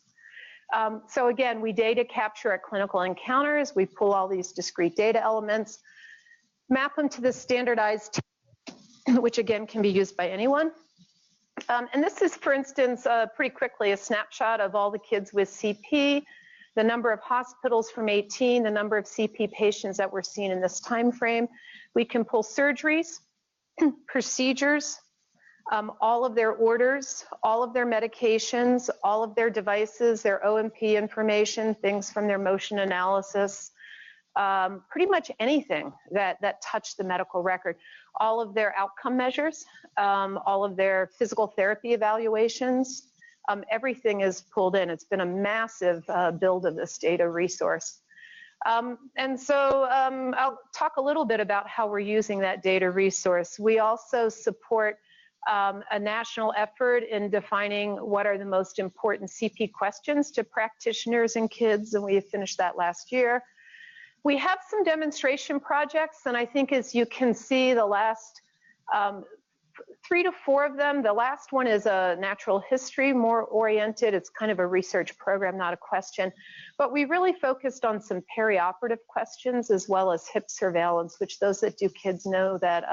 So again, we data capture at clinical encounters. We pull all these discrete data elements, map them to the standardized, which again can be used by anyone. And this is, for instance, pretty quickly a snapshot of all the kids with CP, the number of hospitals from 18, the number of CP patients that were seen in this time frame. We can pull surgeries, procedures, all of their orders, all of their medications, all of their devices, their O&P information, things from their motion analysis, pretty much anything that touched the medical record. All of their outcome measures, all of their physical therapy evaluations, everything is pulled in. It's been a massive build of this data resource. And so I'll talk a little bit about how we're using that data resource. We also support a national effort in defining what are the most important CP questions to practitioners and kids, and we finished that last year. We have some demonstration projects, and I think as you can see, the last 3 to 4 of them, the last one is a natural history, more oriented. It's kind of a research program, not a question. But we really focused on some perioperative questions as well as hip surveillance, which those that do kids know that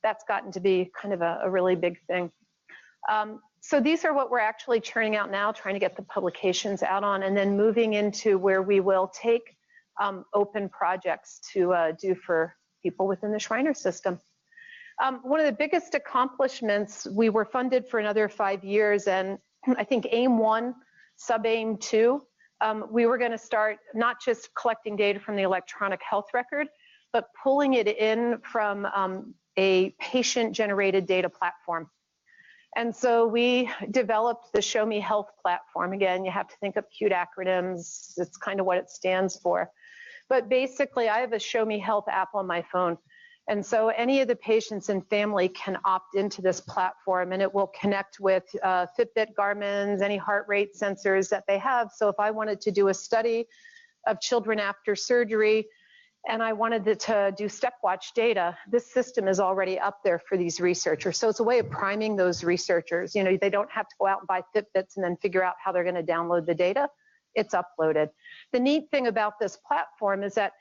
that's gotten to be kind of a really big thing. So these are what we're actually churning out now, trying to get the publications out on, and then moving into where we will take open projects to do for people within the Shriner system. One of the biggest accomplishments, we were funded for another 5 years, and I think AIM 1, sub-AIM 2, we were going to start not just collecting data from the electronic health record, but pulling it in from a patient-generated data platform. And so we developed the Show Me Health platform. Again, you have to think of cute acronyms. It's kind of what it stands for. But basically, I have a Show Me Health app on my phone. And so any of the patients and family can opt into this platform, and it will connect with Fitbit, Garmin's, any heart rate sensors that they have. So if I wanted to do a study of children after surgery, and I wanted to do stepwatch data, this system is already up there for these researchers. So it's a way of priming those researchers. You know, they don't have to go out and buy Fitbits and then figure out how they're going to download the data. It's uploaded. The neat thing about this platform is that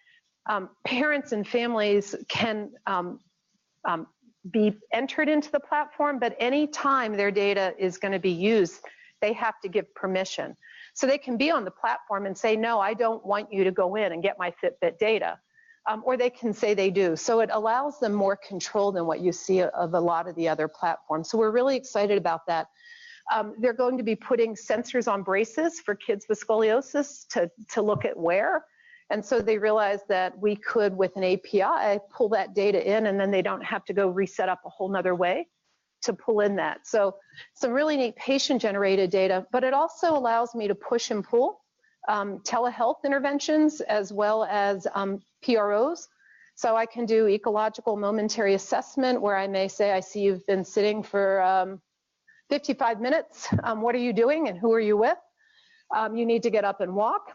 parents and families can be entered into the platform, but any time their data is going to be used, they have to give permission. So they can be on the platform and say, no, I don't want you to go in and get my Fitbit data. Or they can say they do. So it allows them more control than what you see of a lot of the other platforms. So we're really excited about that. They're going to be putting sensors on braces for kids with scoliosis to look at wear. And so they realized that we could, with an API, pull that data in, and then they don't have to go reset up a whole nother way to pull in that. So some really neat patient-generated data, but it also allows me to push and pull telehealth interventions as well as PROs. So I can do ecological momentary assessment where I may say, I see you've been sitting for 55 minutes. What are you doing and who are you with? You need to get up and walk.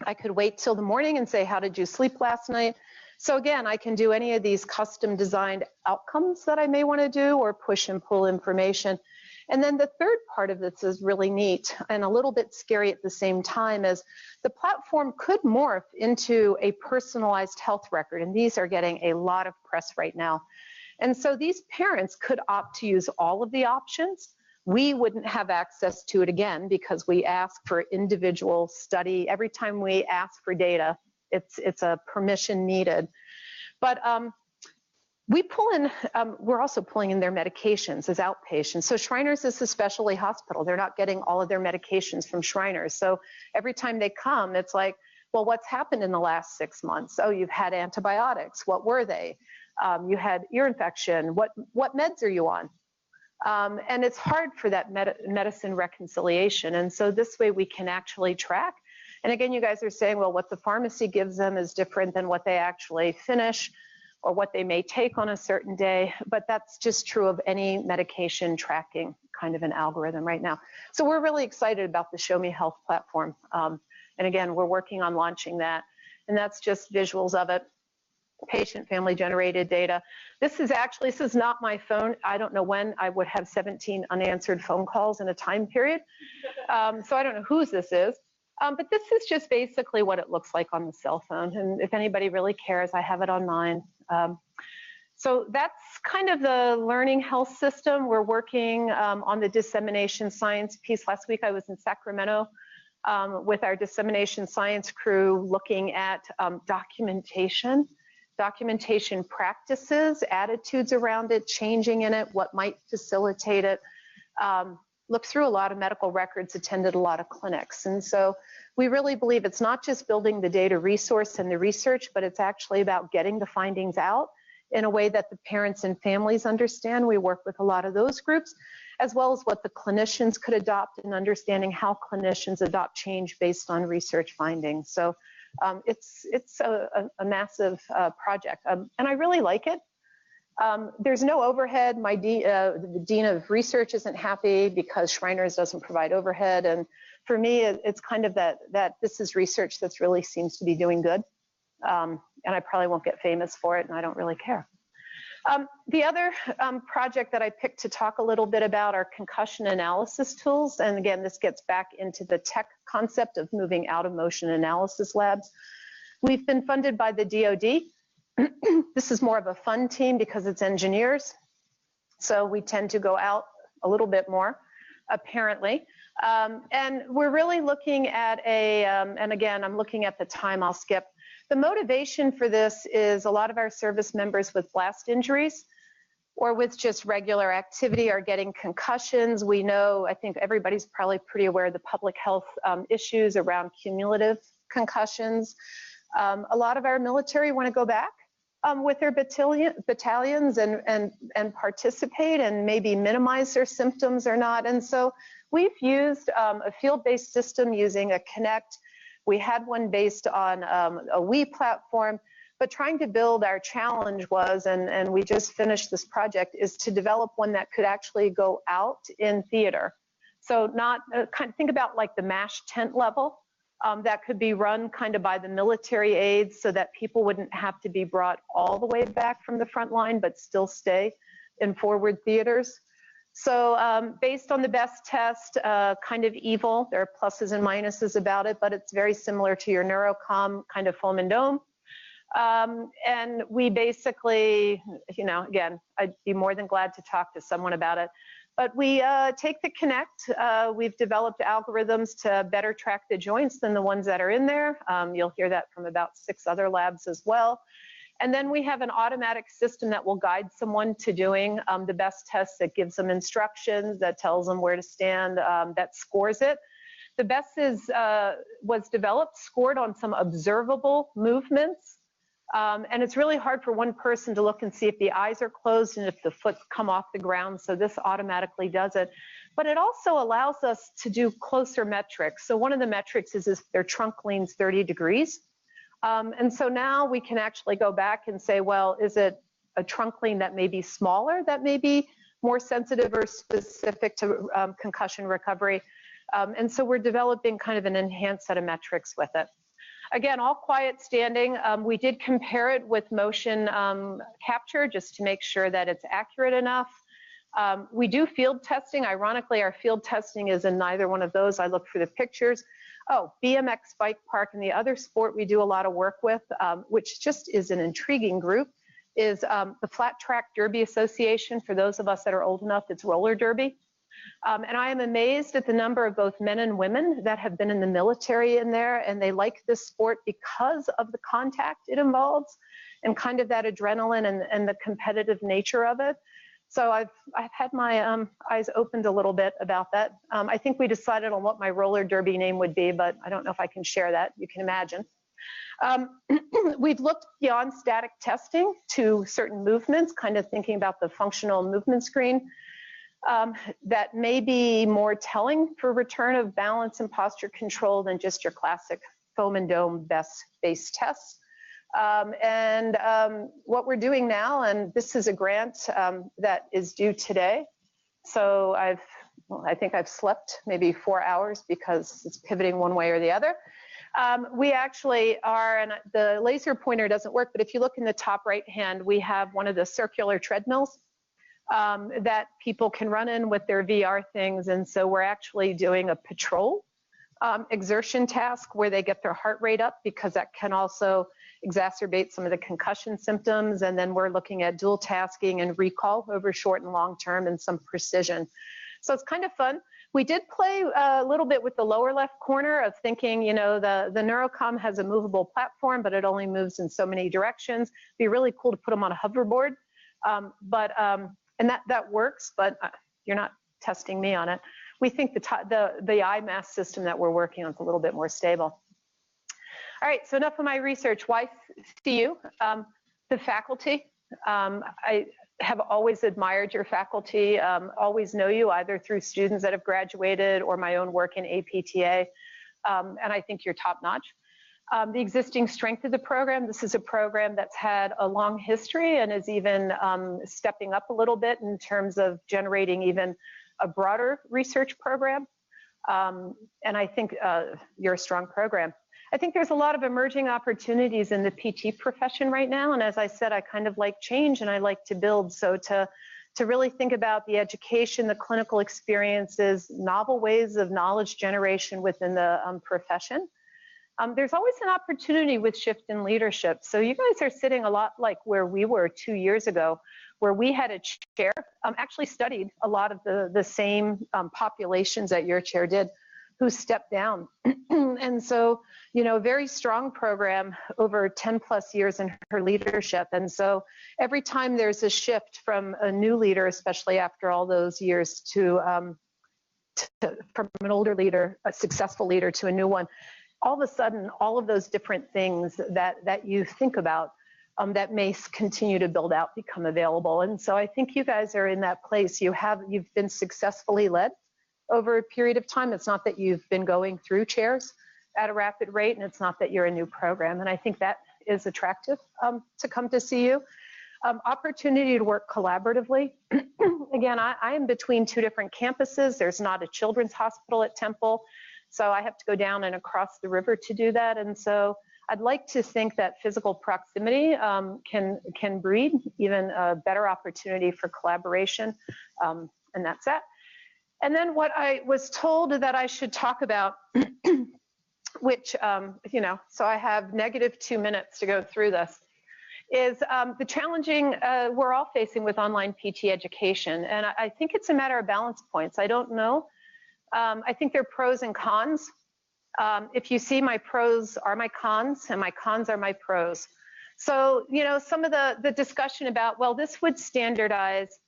I could wait till the morning and say, how did you sleep last night? So again, I can do any of these custom designed outcomes that I may want to do or push and pull information. And then the third part of this is really neat and a little bit scary at the same time is the platform could morph into a personalized health record. And these are getting a lot of press right now. And so these parents could opt to use all of the options. We wouldn't have access to it again because we ask for individual study. Every time we ask for data, it's a permission needed. But we pull in, we're also pulling in their medications as outpatients. So Shriners is a specialty hospital. They're not getting all of their medications from Shriners. So every time they come, it's like, well, what's happened in the last 6 months? Oh, you've had antibiotics. What were they? You had ear infection. What meds are you on? And it's hard for that medicine reconciliation. And so this way we can actually track. And again, you guys are saying, well, what the pharmacy gives them is different than what they actually finish or what they may take on a certain day. But that's just true of any medication tracking kind of an algorithm right now. So we're really excited about the Show Me Health platform. And again, we're working on launching that. And that's just visuals of it. patient family generated data. This is not my phone. I don't know when I would have 17 unanswered phone calls in a time period. So I don't know whose this is. But this is just basically what it looks like on the cell phone. And if anybody really cares, I have it on mine. So that's kind of the learning health system. We're working on the dissemination science piece. Last week I was in Sacramento with our dissemination science crew looking at documentation practices, attitudes around it, changing in it, what might facilitate it. Looked through a lot of medical records, attended a lot of clinics. And so we really believe it's not just building the data resource and the research, but it's actually about getting the findings out in a way that the parents and families understand. We work with a lot of those groups, as well as what the clinicians could adopt and understanding how clinicians adopt change based on research findings. So it's a massive project, and I really like it. There's no overhead. The Dean of Research isn't happy because Shriners doesn't provide overhead. And for me, it's kind of that this is research that's really seems to be doing good. And I probably won't get famous for it, and I don't really care. The other project that I picked to talk a little bit about are concussion analysis tools. And again, this gets back into the tech concept of moving out of motion analysis labs. We've been funded by the DoD. This is more of a fun team because it's engineers. So we tend to go out a little bit more, apparently. And we're really looking at and again, I'm looking at the time, I'll skip. The motivation for this is a lot of our service members with blast injuries or with just regular activity are getting concussions. We know, I think everybody's probably pretty aware of the public health issues around cumulative concussions. A lot of our military want to go back with their battalions and participate and maybe minimize their symptoms or not. And so we've used a field-based system using a Connect. We had one based on a Wii platform, but trying to build, our challenge was, and we just finished this project, is to develop one that could actually go out in theater. So not, kind of think about like the MASH tent level, that could be run kind of by the military aides so that people wouldn't have to be brought all the way back from the front line, but still stay in forward theaters. So based on the best test, kind of evil, there are pluses and minuses about it, but it's very similar to your Neurocom kind of foam and dome. And we basically, you know, again, I'd be more than glad to talk to someone about it. But we take the Connect. We've developed algorithms to better track the joints than the ones that are in there. You'll hear that from about 6 other labs as well. And then we have an automatic system that will guide someone to doing the best tests, that gives them instructions, that tells them where to stand, that scores it. The best was developed, scored on some observable movements. And it's really hard for one person to look and see if the eyes are closed and if the foot's come off the ground. So this automatically does it. But it also allows us to do closer metrics. So one of the metrics is if their trunk leans 30 degrees. And so now we can actually go back and say, well, is it a trunk lean that may be smaller, that may be more sensitive or specific to concussion recovery? And so we're developing kind of an enhanced set of metrics with it. Again, all quiet standing. We did compare it with motion capture just to make sure that it's accurate enough. We do field testing. Ironically, our field testing is in neither one of those. I look for the pictures. Oh, BMX bike park, and the other sport we do a lot of work with, which just is an intriguing group, is the Flat Track Derby Association. For those of us that are old enough, it's roller derby. And I am amazed at the number of both men and women that have been in the military in there, and they like this sport because of the contact it involves and kind of that adrenaline and the competitive nature of it. So I've had my eyes opened a little bit about that. I think we decided on what my roller derby name would be, but I don't know if I can share that. You can imagine. We've looked beyond static testing to certain movements, kind of thinking about the functional movement screen that may be more telling for return of balance and posture control than just your classic foam and dome base tests. What we're doing now, and this is a grant that is due today. So I think I've slept maybe 4 hours because it's pivoting one way or the other. We actually are, and the laser pointer doesn't work, but if you look in the top right hand, we have one of the circular treadmills that people can run in with their VR things. And so we're actually doing a patrol exertion task where they get their heart rate up, because that can also exacerbate some of the concussion symptoms. And then we're looking at dual tasking and recall over short and long term and some precision. So it's kind of fun. We did play a little bit with the lower left corner of thinking, you know, the Neurocom has a movable platform, but it only moves in so many directions. It'd be really cool to put them on a hoverboard. And that works, but you're not testing me on it. We think the IMAS system that we're working on is a little bit more stable. All right, so enough of my research. Why CU? The faculty. I have always admired your faculty, always know you either through students that have graduated or my own work in APTA, and I think you're top notch. The existing strength of the program, this is a program that's had a long history and is even stepping up a little bit in terms of generating even a broader research program. And I think you're a strong program. I think there's a lot of emerging opportunities in the PT profession right now. And as I said, I kind of like change and I like to build. So to really think about the education, the clinical experiences, novel ways of knowledge generation within the profession. There's always an opportunity with shift in leadership. So you guys are sitting a lot like where we were 2 years ago, where we had a chair, actually studied a lot of the same populations that your chair did, who stepped down. And so, you know, very strong program over 10 plus years in her leadership. And so every time there's a shift from a new leader, especially after all those years, from an older leader, a successful leader, to a new one, all of a sudden, all of those different things that you think about that may continue to build out become available. And so I think you guys are in that place. You've been successfully led over a period of time. It's not that you've been going through chairs at a rapid rate, and it's not that you're a new program. And I think that is attractive to come to see you. Opportunity to work collaboratively. Again, I am between two different campuses. There's not a children's hospital at Temple, so I have to go down and across the river to do that. And so I'd like to think that physical proximity can breed even a better opportunity for collaboration, and that's that. And then what I was told that I should talk about, which, you know, so I have -2 minutes to go through this, is the challenging we're all facing with online PT education. And I think it's a matter of balance points. I don't know. I think there are pros and cons. If you see, my pros are my cons and my cons are my pros. So, you know, some of the discussion about, well, this would standardize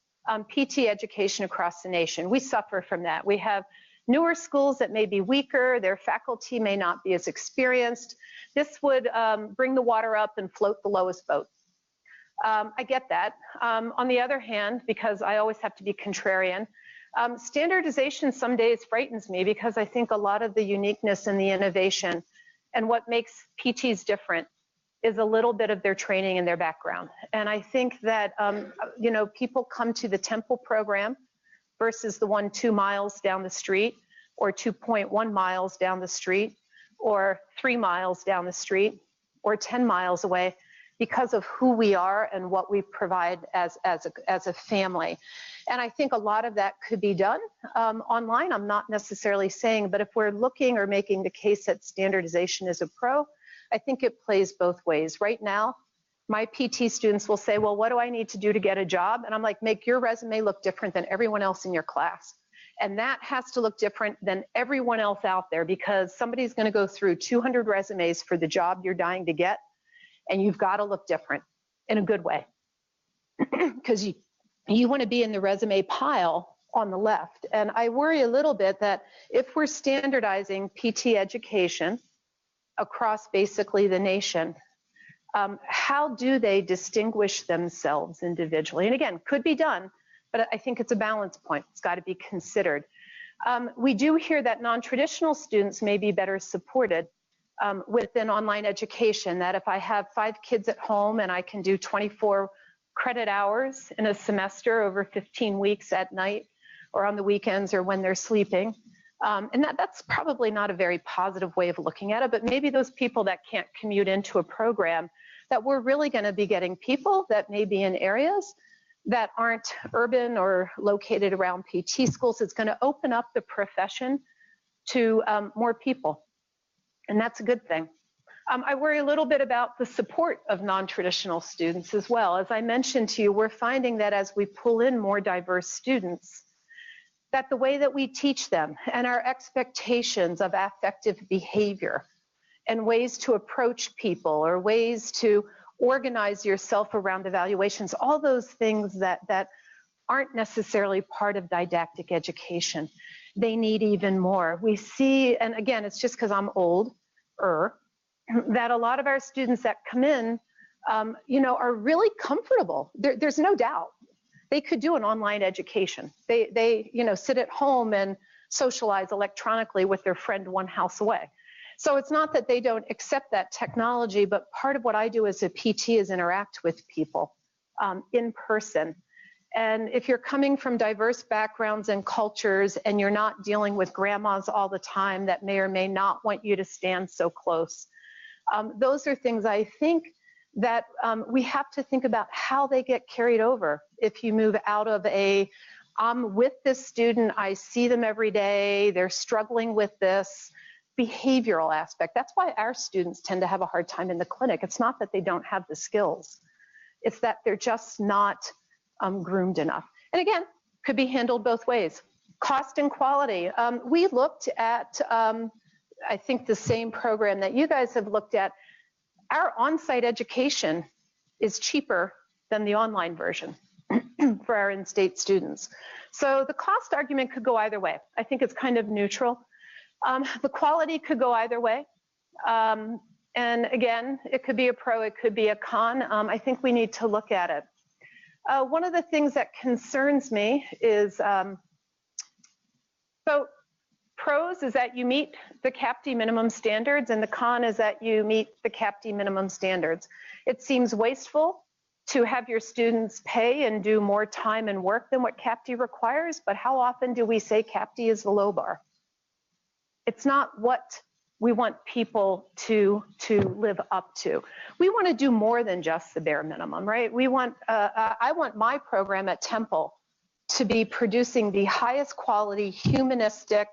PT education across the nation. We suffer from that. We have newer schools that may be weaker. Their faculty may not be as experienced. This would bring the water up and float the lowest boat. I get that. On the other hand, because I always have to be contrarian, standardization some days frightens me, because I think a lot of the uniqueness and the innovation and what makes PTs different is a little bit of their training and their background. And I think that, you know, people come to the Temple program versus the one 2 miles down the street, or 2.1 miles down the street, or 3 miles down the street, or 10 miles away, because of who we are and what we provide as a family. And I think a lot of that could be done online. I'm not necessarily saying, but if we're looking or making the case that standardization is a pro, I think it plays both ways. Right now, my PT students will say, well, what do I need to do to get a job? And I'm like, make your resume look different than everyone else in your class. And that has to look different than everyone else out there, because somebody's going to go through 200 resumes for the job you're dying to get. And you've got to look different in a good way, because you want to be in the resume pile on the left. And I worry a little bit that if we're standardizing PT education across basically the nation, how do they distinguish themselves individually? And again, could be done, but I think it's a balance point. It's got to be considered. We do hear that non-traditional students may be better supported within online education, that if I have 5 kids at home and I can do 24 credit hours in a semester over 15 weeks at night or on the weekends or when they're sleeping, And that's probably not a very positive way of looking at it, but maybe those people that can't commute into a program, that we're really going to be getting people that may be in areas that aren't urban or located around PT schools. It's going to open up the profession to more people, and that's a good thing. I worry a little bit about the support of non-traditional students as well. As I mentioned to you, we're finding that as we pull in more diverse students, that the way that we teach them and our expectations of affective behavior and ways to approach people or ways to organize yourself around evaluations, all those things that aren't necessarily part of didactic education, they need even more. We see, and again, it's just because I'm older, that a lot of our students that come in, are really comfortable. There's no doubt. They could do an online education. They sit at home and socialize electronically with their friend one house away. So it's not that they don't accept that technology, but part of what I do as a PT is interact with people in person. And if you're coming from diverse backgrounds and cultures and you're not dealing with grandmas all the time that may or may not want you to stand so close, those are things I think that we have to think about how they get carried over. If you move out of I'm with this student, I see them every day, they're struggling with this behavioral aspect. That's why our students tend to have a hard time in the clinic. It's not that they don't have the skills. It's that they're just not groomed enough. And again, could be handled both ways. Cost and quality. We looked at, I think, the same program that you guys have looked at. Our on-site education is cheaper than the online version for our in-state students. So the cost argument could go either way. I think it's kind of neutral. The quality could go either way. And again, it could be a pro, it could be a con. I think we need to look at it. One of the things that concerns me is, so pros is that you meet the CAPTE minimum standards, and the con is that you meet the CAPTE minimum standards. It seems wasteful to have your students pay and do more time and work than what CAPTE requires, but how often do we say CAPTE is the low bar? It's not what we want people to live up to. We want to do more than just the bare minimum, right? We want, I want my program at Temple to be producing the highest quality, humanistic,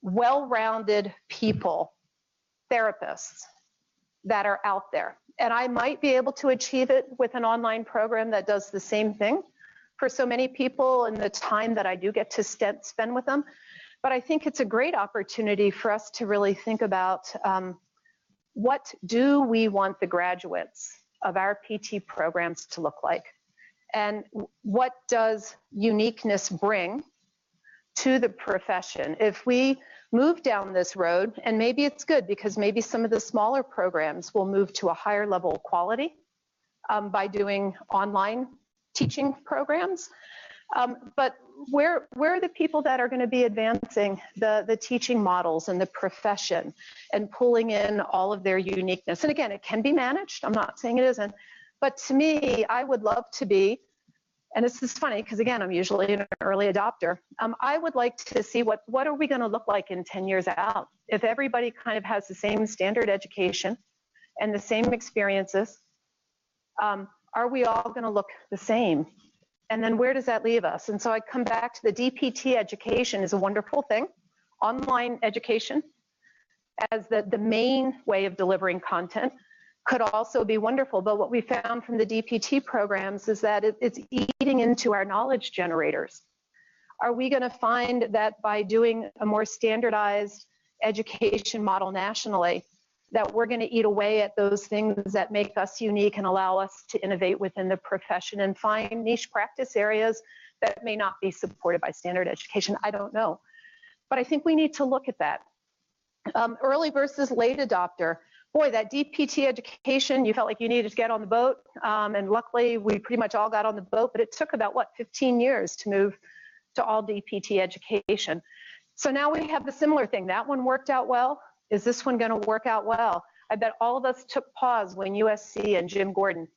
well-rounded people, therapists that are out there. And I might be able to achieve it with an online program that does the same thing for so many people in the time that I do get to spend with them. But I think it's a great opportunity for us to really think about what do we want the graduates of our PT programs to look like? And what does uniqueness bring to the profession? If we move down this road, and maybe it's good because maybe some of the smaller programs will move to a higher level of quality by doing online teaching programs. But where are the people that are going to be advancing the teaching models and the profession and pulling in all of their uniqueness? And again, it can be managed. I'm not saying it isn't. But to me, I would love to be, and this is funny because again, I'm usually an early adopter. I would like to see what are we going to look like in 10 years out? If everybody kind of has the same standard education and the same experiences, are we all going to look the same? And then where does that leave us? And so I come back to the DPT education is a wonderful thing. Online education as the main way of delivering content could also be wonderful. But what we found from the DPT programs is that it's eating into our knowledge generators. Are we going to find that by doing a more standardized education model nationally, that we're going to eat away at those things that make us unique and allow us to innovate within the profession and find niche practice areas that may not be supported by standard education? I don't know. But I think we need to look at that. Early versus late adopter. Boy, that DPT education, you felt like you needed to get on the boat. And luckily, we pretty much all got on the boat, but it took about, 15 years to move to all DPT education. So now we have the similar thing. That one worked out well. Is this one going to work out well? I bet all of us took pause when USC and Jim Gordon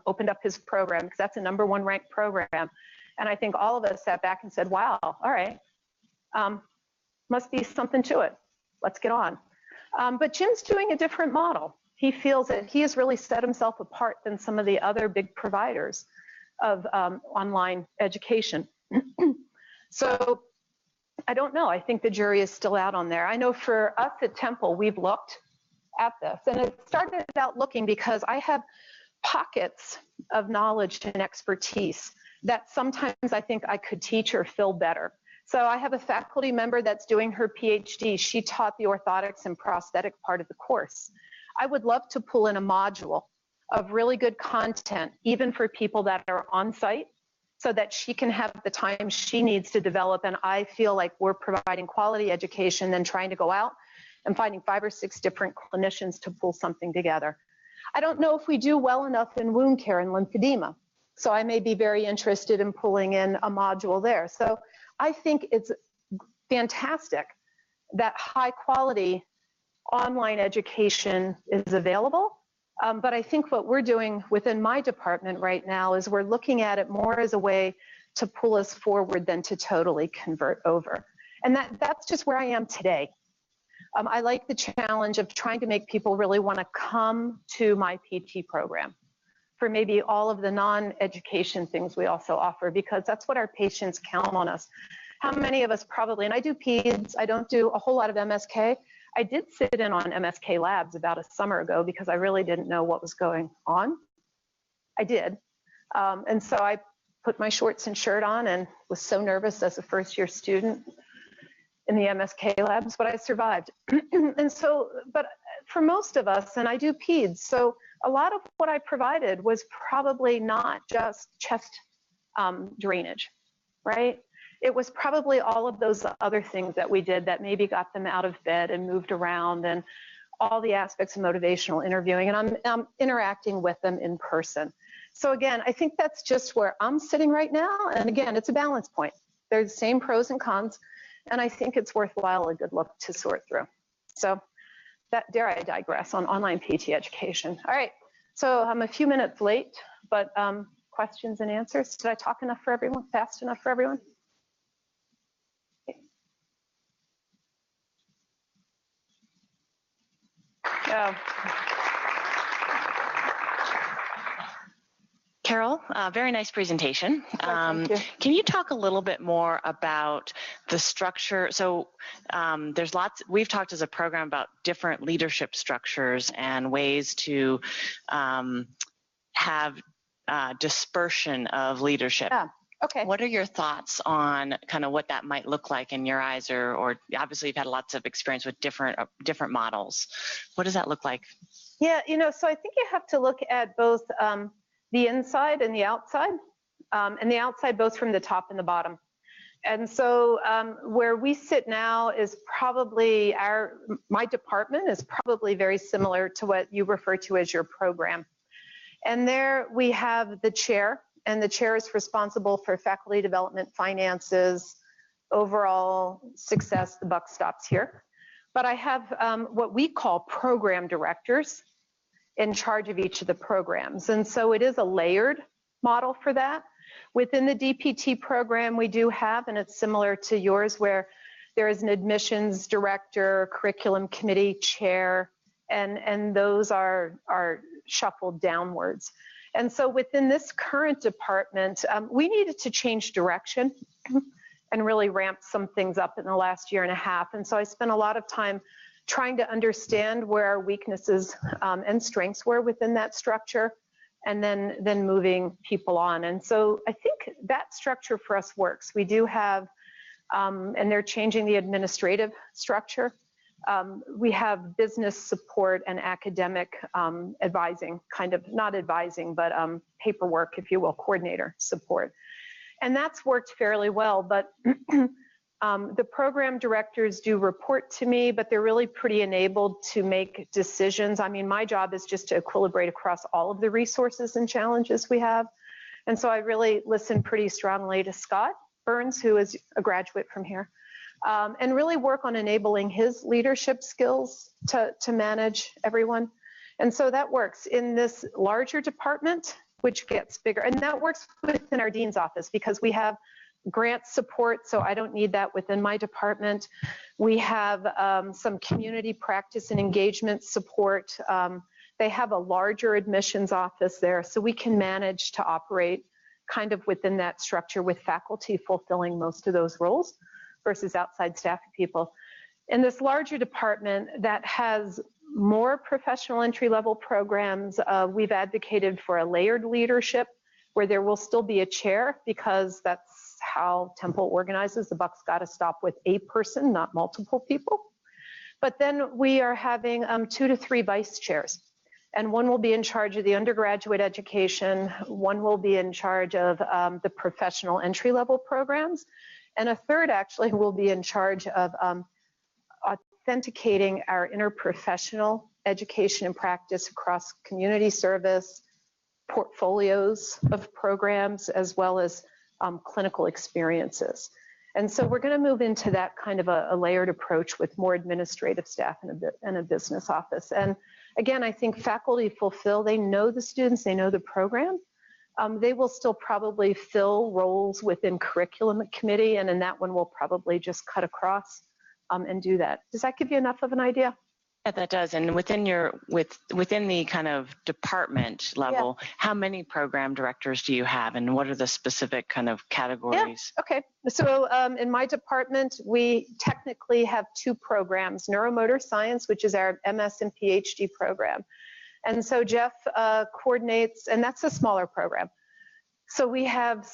opened up his program, because that's a #1 ranked program. And I think all of us sat back and said, wow, all right, Must be something to it. Let's get on. But Jim's doing a different model. He feels that he has really set himself apart than some of the other big providers of online education. So I don't know. I think the jury is still out on there. I know for us at Temple, we've looked at this, and it started out looking because I have pockets of knowledge and expertise that sometimes I think I could teach or fill better. So I have a faculty member that's doing her PhD. She taught the orthotics and prosthetic part of the course. I would love to pull in a module of really good content, even for people that are on site, so that she can have the time she needs to develop. And I feel like we're providing quality education than trying to go out and finding 5 or 6 different clinicians to pull something together. I don't know if we do well enough in wound care and lymphedema. So I may be very interested in pulling in a module there. So I think it's fantastic that high quality online education is available. But I think what we're doing within my department right now is we're looking at it more as a way to pull us forward than to totally convert over. And that's just where I am today. I like the challenge of trying to make people really want to come to my PT program for maybe all of the non-education things we also offer, because that's what our patients count on us. How many of us probably, and I do peds, I don't do a whole lot of MSK. I did sit in on MSK labs about a summer ago because I really didn't know what was going on. I did. And so I put my shorts and shirt on and was so nervous as a first-year student in the MSK labs, but I survived. And so, but for most of us, and I do peds, so a lot of what I provided was probably not just chest drainage, right? It was probably all of those other things that we did that maybe got them out of bed and moved around, and all the aspects of motivational interviewing, and I'm interacting with them in person. So again, I think that's just where I'm sitting right now. And again, it's a balance point. There's the same pros and cons, and I think it's worthwhile a good look to sort through. So that, dare I digress on online PT education. All right, so I'm a few minutes late, but questions and answers. Did I talk enough for everyone, fast enough for everyone? Yeah. Carole, very nice presentation. Thank you. Can you talk a little bit more about the structure? So there's lots, we've talked as a program about different leadership structures and ways to have dispersion of leadership. Yeah. Okay. What are your thoughts on kind of what that might look like in your eyes, or obviously you've had lots of experience with different models. What does that look like? Yeah, you know, so I think you have to look at both the inside and the outside both from the top and the bottom. And so where we sit now is probably my department is probably very similar to what you refer to as your program. And there we have the chair, and the chair is responsible for faculty development, finances, overall success. The buck stops here. But I have what we call program directors in charge of each of the programs. And so it is a layered model for that. Within the DPT program, we do have, and it's similar to yours, where there is an admissions director, curriculum committee chair, and those are shuffled downwards. And so within this current department, we needed to change direction and really ramp some things up in the last year and a half. And so I spent a lot of time trying to understand where our weaknesses and strengths were within that structure, and then moving people on. And so I think that structure for us works. We do have, and they're changing the administrative structure. We have business support and academic advising, kind of, not advising, but paperwork, if you will, coordinator support. And that's worked fairly well, but the program directors do report to me, but they're really pretty enabled to make decisions. I mean, my job is just to equilibrate across all of the resources and challenges we have. And so I really listen pretty strongly to Scott Burns, who is a graduate from here, and really work on enabling his leadership skills to manage everyone. And so that works in this larger department, which gets bigger. And that works within our dean's office because we have grant support, so I don't need that within my department. We have some community practice and engagement support. They have a larger admissions office there, so we can manage to operate kind of within that structure with faculty fulfilling most of those roles versus outside staff people. In this larger department that has more professional entry-level programs, we've advocated for a layered leadership where there will still be a chair, because that's how Temple organizes. The buck's got to stop with a person, not multiple people. But then we are having 2 to 3 vice chairs, and one will be in charge of the undergraduate education, one will be in charge of the professional entry-level programs, and a third actually will be in charge of authenticating our interprofessional education and practice across community service, portfolios of programs, as well as clinical experiences. And so we're going to move into that kind of a layered approach with more administrative staff and a business office. And again, I think faculty fulfill, they know the students, they know the program. They will still probably fill roles within curriculum committee, and in that one we'll probably just cut across and do that. Does that give you enough of an idea? Yeah, that does. And within the kind of department level, how many program directors do you have, and what are the specific kind of categories? Yeah. Okay. So in my department, we technically have 2 programs: neuromotor science, which is our MS and PhD program. And so Jeff coordinates, and that's a smaller program. So we have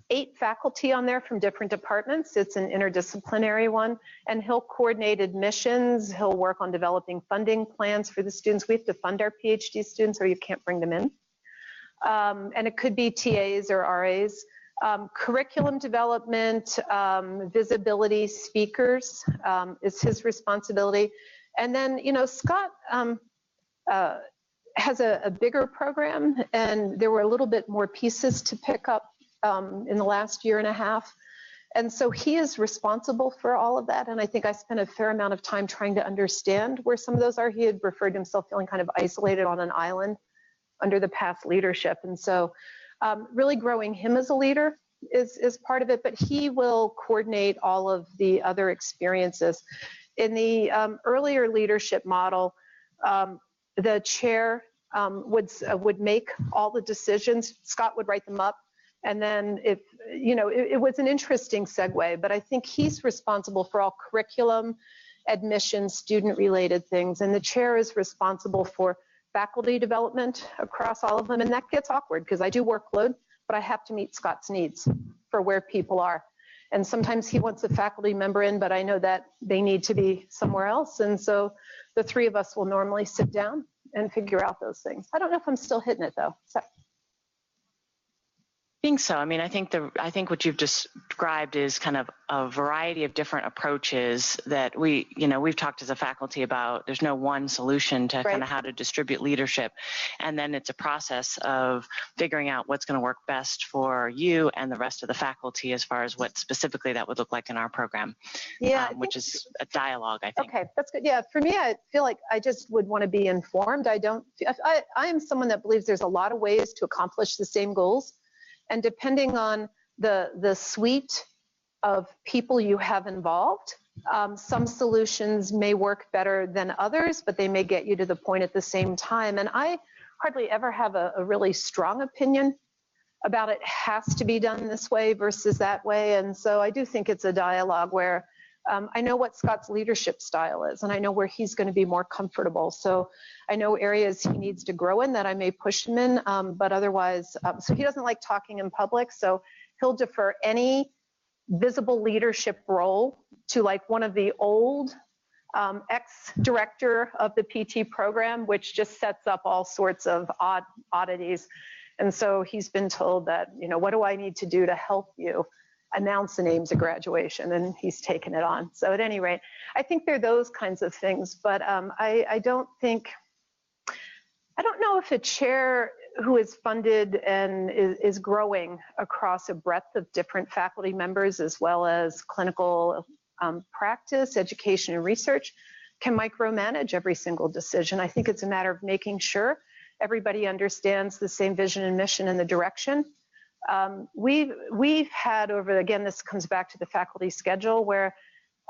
8 faculty on there from different departments. It's an interdisciplinary one, and he'll coordinate admissions. He'll work on developing funding plans for the students. We have to fund our PhD students, or you can't bring them in. And it could be TAs or RAs. Curriculum development, visibility, speakers is his responsibility. And then, you know, Scott has a bigger program, and there were a little bit more pieces to pick up in the last year and a half. And so he is responsible for all of that. And I think I spent a fair amount of time trying to understand where some of those are. He had referred to himself feeling kind of isolated on an island under the past leadership. And so really growing him as a leader is part of it, but he will coordinate all of the other experiences. In the earlier leadership model, the chair would make all the decisions. Scott would write them up. And then if, you know, it was an interesting segue, but I think he's responsible for all curriculum, admission, student-related things. And the chair is responsible for faculty development across all of them. And that gets awkward because I do workload, but I have to meet Scott's needs for where people are. And sometimes he wants a faculty member in, but I know that they need to be somewhere else. And so the 3 of us will normally sit down and figure out those things. I don't know if I'm still hitting it though. So. I think so. I mean, I think what you've described is kind of a variety of different approaches that we've talked as a faculty about. There's no one solution to kind of how to distribute leadership. And then it's a process of figuring out what's going to work best for you and the rest of the faculty as far as what specifically that would look like in our program. Yeah. Which is a dialogue, I think. Okay, that's good. Yeah, for me, I feel like I just would want to be informed. I am someone that believes there's a lot of ways to accomplish the same goals. And depending on the suite of people you have involved, some solutions may work better than others, but they may get you to the point at the same time. And I hardly ever have a really strong opinion about it has to be done this way versus that way. And so I do think it's a dialogue where I know what Scott's leadership style is, and I know where he's going to be more comfortable. So I know areas he needs to grow in that I may push him in, but otherwise, so he doesn't like talking in public, so he'll defer any visible leadership role to like one of the old ex-director of the PT program, which just sets up all sorts of oddities. And so he's been told that, you know, what do I need to do to help you announce the names at graduation, and he's taken it on. So at any rate, I think there are those kinds of things, but I don't know if a chair who is funded and is growing across a breadth of different faculty members as well as clinical practice, education, and research can micromanage every single decision. I think it's a matter of making sure everybody understands the same vision and mission and the direction. We've had over, again, this comes back to the faculty schedule where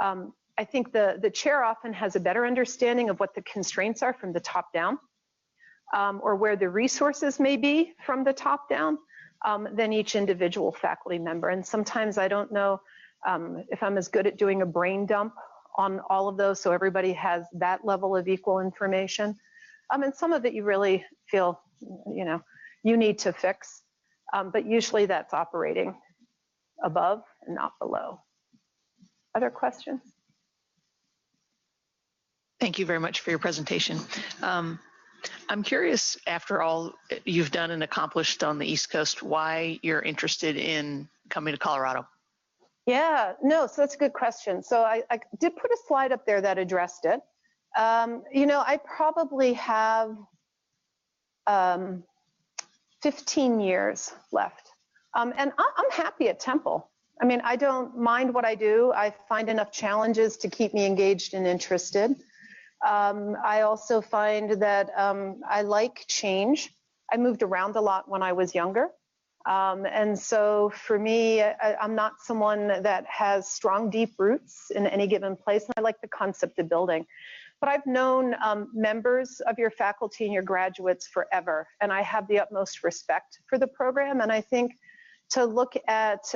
I think the chair often has a better understanding of what the constraints are from the top down, or where the resources may be from the top down, than each individual faculty member. And sometimes I don't know if I'm as good at doing a brain dump on all of those so everybody has that level of equal information. And some of it you really feel, you need to fix. But usually that's operating above and not below. Other questions? Thank you very much for your presentation. I'm curious, after all you've done and accomplished on the East Coast, why you're interested in coming to Colorado? Yeah, no, so that's a good question. So I did put a slide up there that addressed it. I probably have 15 years left. And I'm happy at Temple. I mean, I don't mind what I do. I find enough challenges to keep me engaged and interested. I also find that I like change. I moved around a lot when I was younger. And so for me, I'm not someone that has strong, deep roots in any given place. And I like the concept of building. But I've known members of your faculty and your graduates forever, and I have the utmost respect for the program. And I think to look at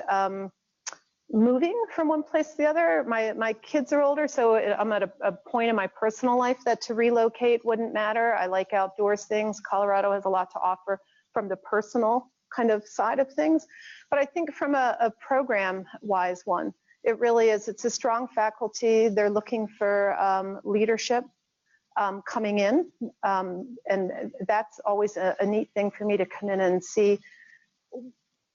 moving from one place to the other, my kids are older, so I'm at a point in my personal life that to relocate wouldn't matter. I like outdoors things. Colorado has a lot to offer from the personal kind of side of things. But I think from a program-wise one, it really is. It's a strong faculty. They're looking for leadership coming in. And that's always a neat thing for me to come in and see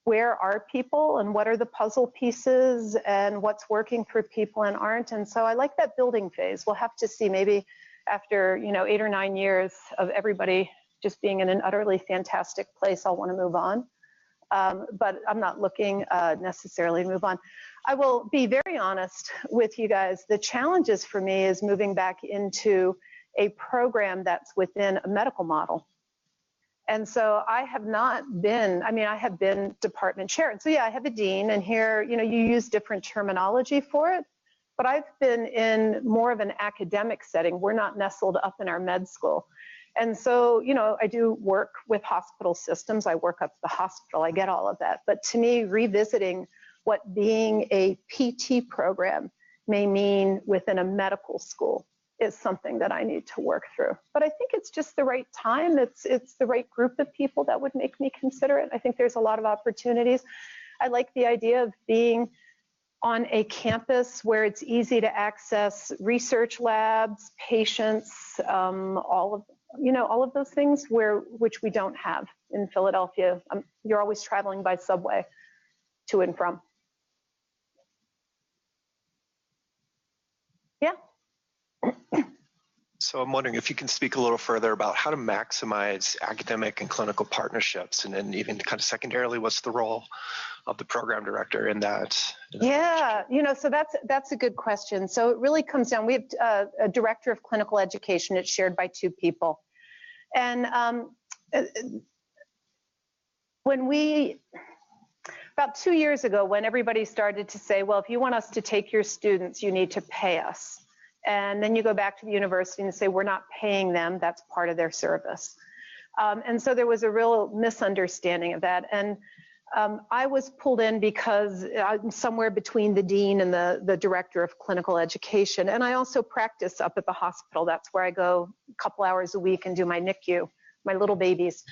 where are people and what are the puzzle pieces and what's working for people and aren't. And so I like that building phase. We'll have to see maybe after 8 or 9 years of everybody just being in an utterly fantastic place, I'll want to move on. But I'm not looking necessarily to move on. I will be very honest with you guys. The challenges for me is moving back into a program that's within a medical model. And so I have not been, I have been department chair. And so yeah, I have a dean, and here, you use different terminology for it, but I've been in more of an academic setting. We're not nestled up in our med school. And so, I do work with hospital systems. I work up at the hospital. I get all of that. But to me, revisiting what being a PT program may mean within a medical school is something that I need to work through. But I think it's just the right time. It's the right group of people that would make me consider it. I think there's a lot of opportunities. I like the idea of being on a campus where it's easy to access research labs, patients, all of those things which we don't have in Philadelphia. You're always traveling by subway to and from. Yeah. So I'm wondering if you can speak a little further about how to maximize academic and clinical partnerships, and then even kind of secondarily, what's the role of the program director in that? Yeah, so that's a good question. So it really comes down, we have a director of clinical education. It's shared by 2 people. And about 2 years ago, when everybody started to say, well, if you want us to take your students, you need to pay us. And then you go back to the university and say, we're not paying them, that's part of their service. And so there was a real misunderstanding of that. And I was pulled in because I'm somewhere between the dean and the director of clinical education. And I also practice up at the hospital. That's where I go a couple hours a week and do my NICU, my little babies.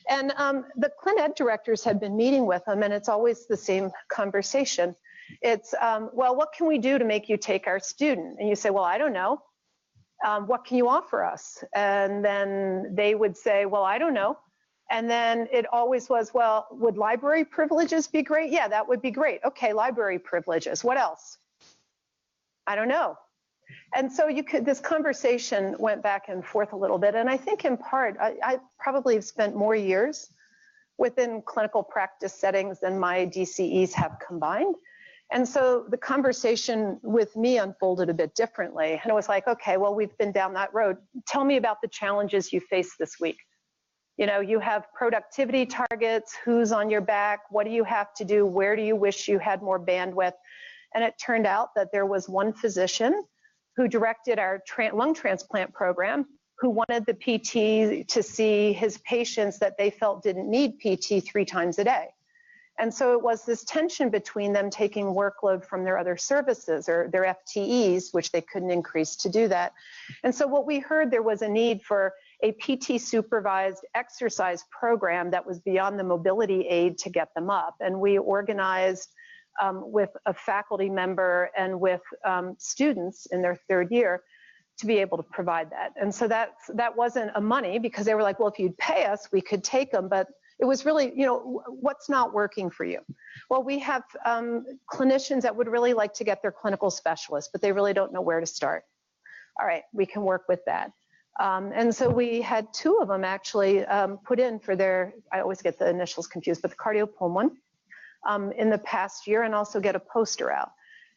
And the clin ed directors had been meeting with them, and it's always the same conversation. It's, well, what can we do to make you take our student? And you say, well, I don't know. What can you offer us? And then they would say, well, I don't know. And then it always was, well, would library privileges be great? Yeah, that would be great. Okay, library privileges. What else? I don't know. And so this conversation went back and forth a little bit. And I think in part, I probably have spent more years within clinical practice settings than my DCEs have combined. And so the conversation with me unfolded a bit differently. And it was like, okay, well, we've been down that road. Tell me about the challenges you faced this week. You know, you have productivity targets, who's on your back, what do you have to do, where do you wish you had more bandwidth? And it turned out that there was one physician who directed our lung transplant program who wanted the PT to see his patients that they felt didn't need PT 3 times a day. And so it was this tension between them taking workload from their other services or their FTEs, which they couldn't increase to do that. And so what we heard, there was a need for a PT supervised exercise program that was beyond the mobility aid to get them up. And we organized with a faculty member and with students in their 3rd year to be able to provide that. And so that wasn't a money, because they were like, well, if you'd pay us, we could take them. But it was really, you know, what's not working for you? Well, we have clinicians that would really like to get their clinical specialist, but they really don't know where to start. All right, we can work with that. And so we had 2 of them actually put in for their, I always get the initials confused, but the cardiopulmonary in the past year, and also get a poster out.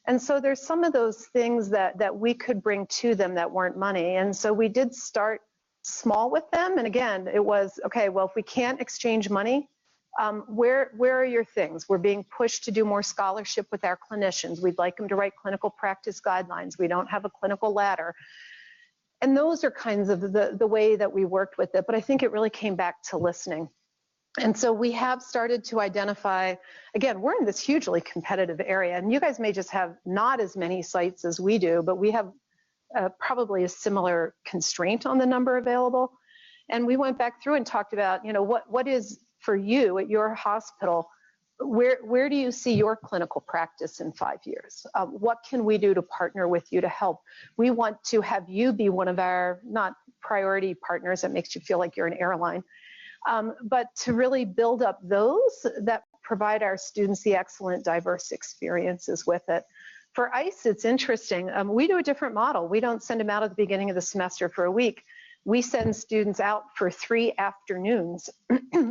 And so there's some of those things that we could bring to them that weren't money. And so we did start small with them. And again, it was, okay, well, if we can't exchange money, where are your things? We're being pushed to do more scholarship with our clinicians. We'd like them to write clinical practice guidelines. We don't have a clinical ladder. And those are kinds of the way that we worked with it. But I think it really came back to listening. And so we have started to identify, again, we're in this hugely competitive area, and you guys may just have not as many sites as we do, but we have probably a similar constraint on the number available. And we went back through and talked about, you know, what is for you at your hospital, where do you see your clinical practice in 5 years? What can we do to partner with you to help? We want to have you be one of our, not priority partners that makes you feel like you're an airline, but to really build up those that provide our students the excellent diverse experiences with it. For ICE, it's interesting. We do a different model. We don't send them out at the beginning of the semester for a week. We send students out for 3 afternoons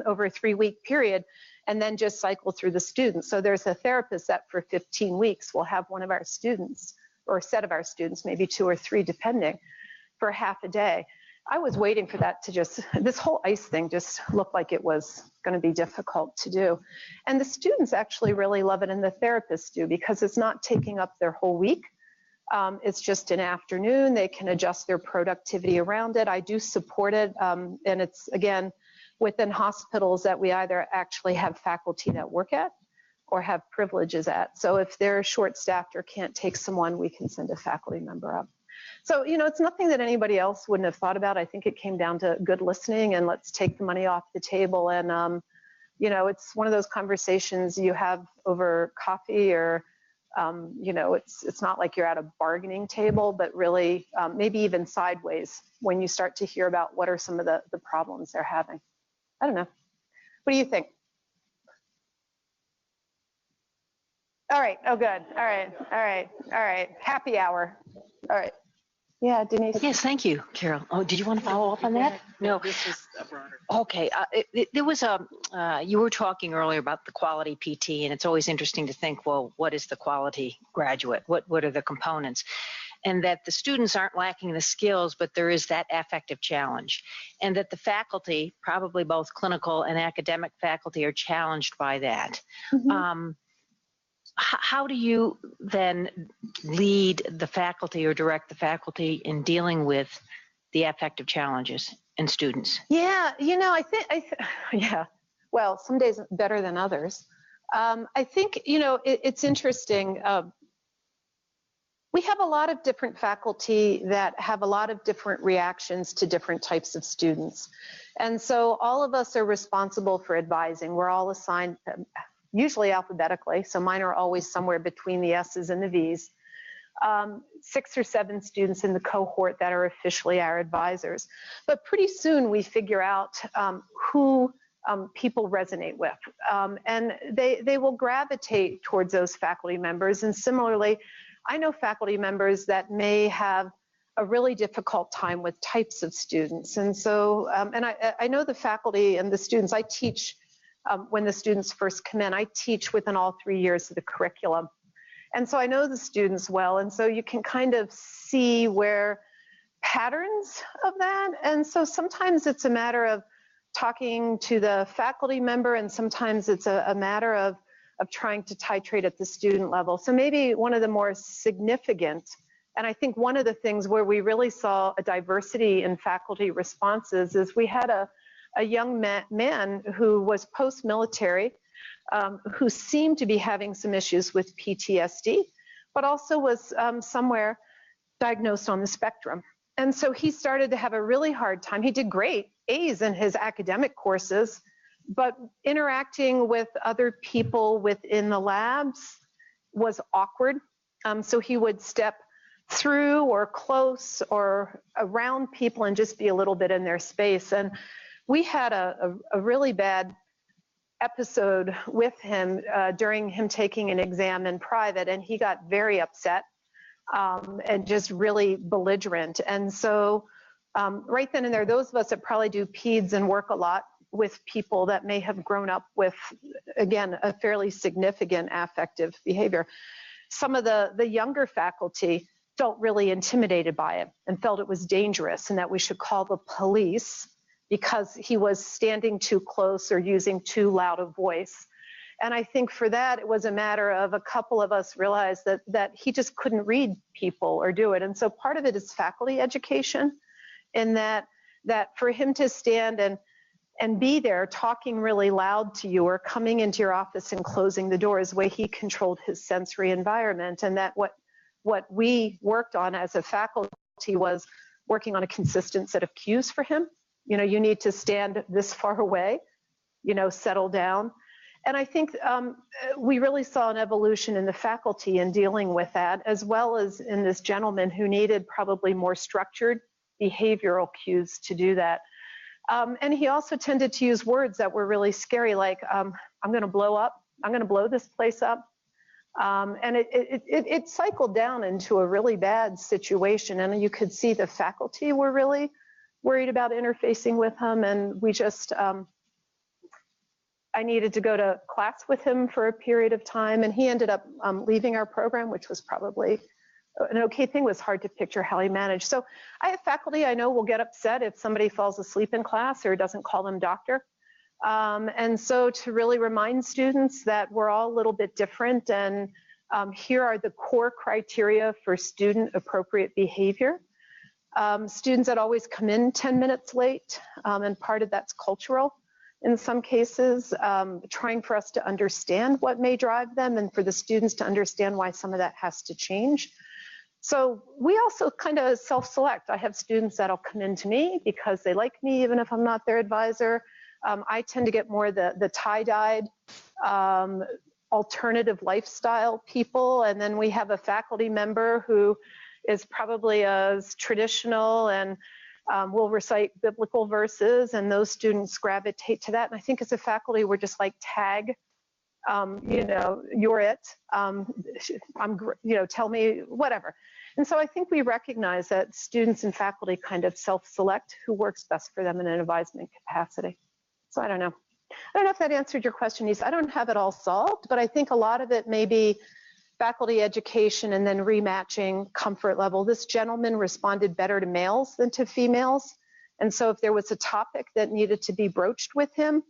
over a 3-week period, and then just cycle through the students. So there's a therapist that for 15 weeks will have one of our students, or a set of our students, maybe 2 or 3 depending, for half a day. I was waiting for that to this whole ICE thing just looked like it was going to be difficult to do. And the students actually really love it, and the therapists do, because it's not taking up their whole week. It's just an afternoon. They can adjust their productivity around it. I do support it. And it's, again, within hospitals that we either actually have faculty that work at or have privileges at. So if they're short-staffed or can't take someone, we can send a faculty member up. So, you know, it's nothing that anybody else wouldn't have thought about. I think it came down to good listening and let's take the money off the table. And, you know, it's one of those conversations you have over coffee, or, you know, it's not like you're at a bargaining table, but really maybe even sideways when you start to hear about what are some of the problems they're having. I don't know. What do you think? All right. Oh, good. All right. All right. All right. Happy hour. All right. Yeah, Denise. Yes, thank you, Carol. Oh, did you want to follow up on that? No. This is a broader. Okay. There was you were talking earlier about the quality PT, and it's always interesting to think, well, what is the quality graduate? What are the components? And that the students aren't lacking the skills, but there is that affective challenge. And that the faculty, probably both clinical and academic faculty, are challenged by that. Mm-hmm. How do you then lead the faculty or direct the faculty in dealing with the affective challenges in students? Yeah, you know, I think yeah, well, some days better than others. I think, you know, it's interesting. We have a lot of different faculty that have a lot of different reactions to different types of students. And so all of us are responsible for advising. We're all assigned, usually alphabetically, so mine are always somewhere between the S's and the V's. 6 or 7 students in the cohort that are officially our advisors. But pretty soon we figure out who people resonate with. And they will gravitate towards those faculty members. And similarly, I know faculty members that may have a really difficult time with types of students. And so, and I know the faculty and the students. I teach when the students first come in. I teach within all 3 years of the curriculum. And so I know the students well. And so you can kind of see where patterns of that. And so sometimes it's a matter of talking to the faculty member, and sometimes it's a matter of trying to titrate at the student level. So maybe one of the more significant, and I think one of the things where we really saw a diversity in faculty responses is we had a young man who was post-military, who seemed to be having some issues with PTSD, but also was somewhere diagnosed on the spectrum. And so he started to have a really hard time. He did great A's in his academic courses, but interacting with other people within the labs was awkward. So he would step through or close or around people and just be a little bit in their space. And we had a really bad episode with him during him taking an exam in private, and he got very upset and just really belligerent. And so right then and there, those of us that probably do peds and work a lot with people that may have grown up with, again, a fairly significant affective behavior, some of the younger faculty felt really intimidated by it and felt it was dangerous and that we should call the police because he was standing too close or using too loud a voice. And I think for that, it was a matter of a couple of us realized that he just couldn't read people or do it. And so part of it is faculty education, in that for him to stand and be there talking really loud to you or coming into your office and closing the door is the way he controlled his sensory environment. And that what we worked on as a faculty was working on a consistent set of cues for him. You know, you need to stand this far away, you know, settle down. And I think we really saw an evolution in the faculty in dealing with that, as well as in this gentleman who needed probably more structured behavioral cues to do that. And he also tended to use words that were really scary, like, I'm going to blow up, I'm going to blow this place up. And it cycled down into a really bad situation. And you could see the faculty were really worried about interfacing with him. And we just, I needed to go to class with him for a period of time. And he ended up leaving our program, which was probably an okay thing. It was hard to picture how he managed. So I have faculty I know will get upset if somebody falls asleep in class or doesn't call them doctor. And so to really remind students that we're all a little bit different, and here are the core criteria for student appropriate behavior. Students that always come in 10 minutes late, and part of that's cultural in some cases, trying for us to understand what may drive them and for the students to understand why some of that has to change. So we also kind of self-select. I have students that'll come in to me because they like me, even if I'm not their advisor. I tend to get more the tie-dyed, alternative lifestyle people. And then we have a faculty member who is probably as traditional and will recite biblical verses, and those students gravitate to that. And I think as a faculty, we're just like, tag, you know, you're it. You know, tell me whatever. And so I think we recognize that students and faculty kind of self-select who works best for them in an advisement capacity. So I don't know. I don't know if that answered your question, Lisa. I don't have it all solved, but I think a lot of it may be faculty education and then rematching comfort level. This gentleman responded better to males than to females. And so if there was a topic that needed to be broached with him,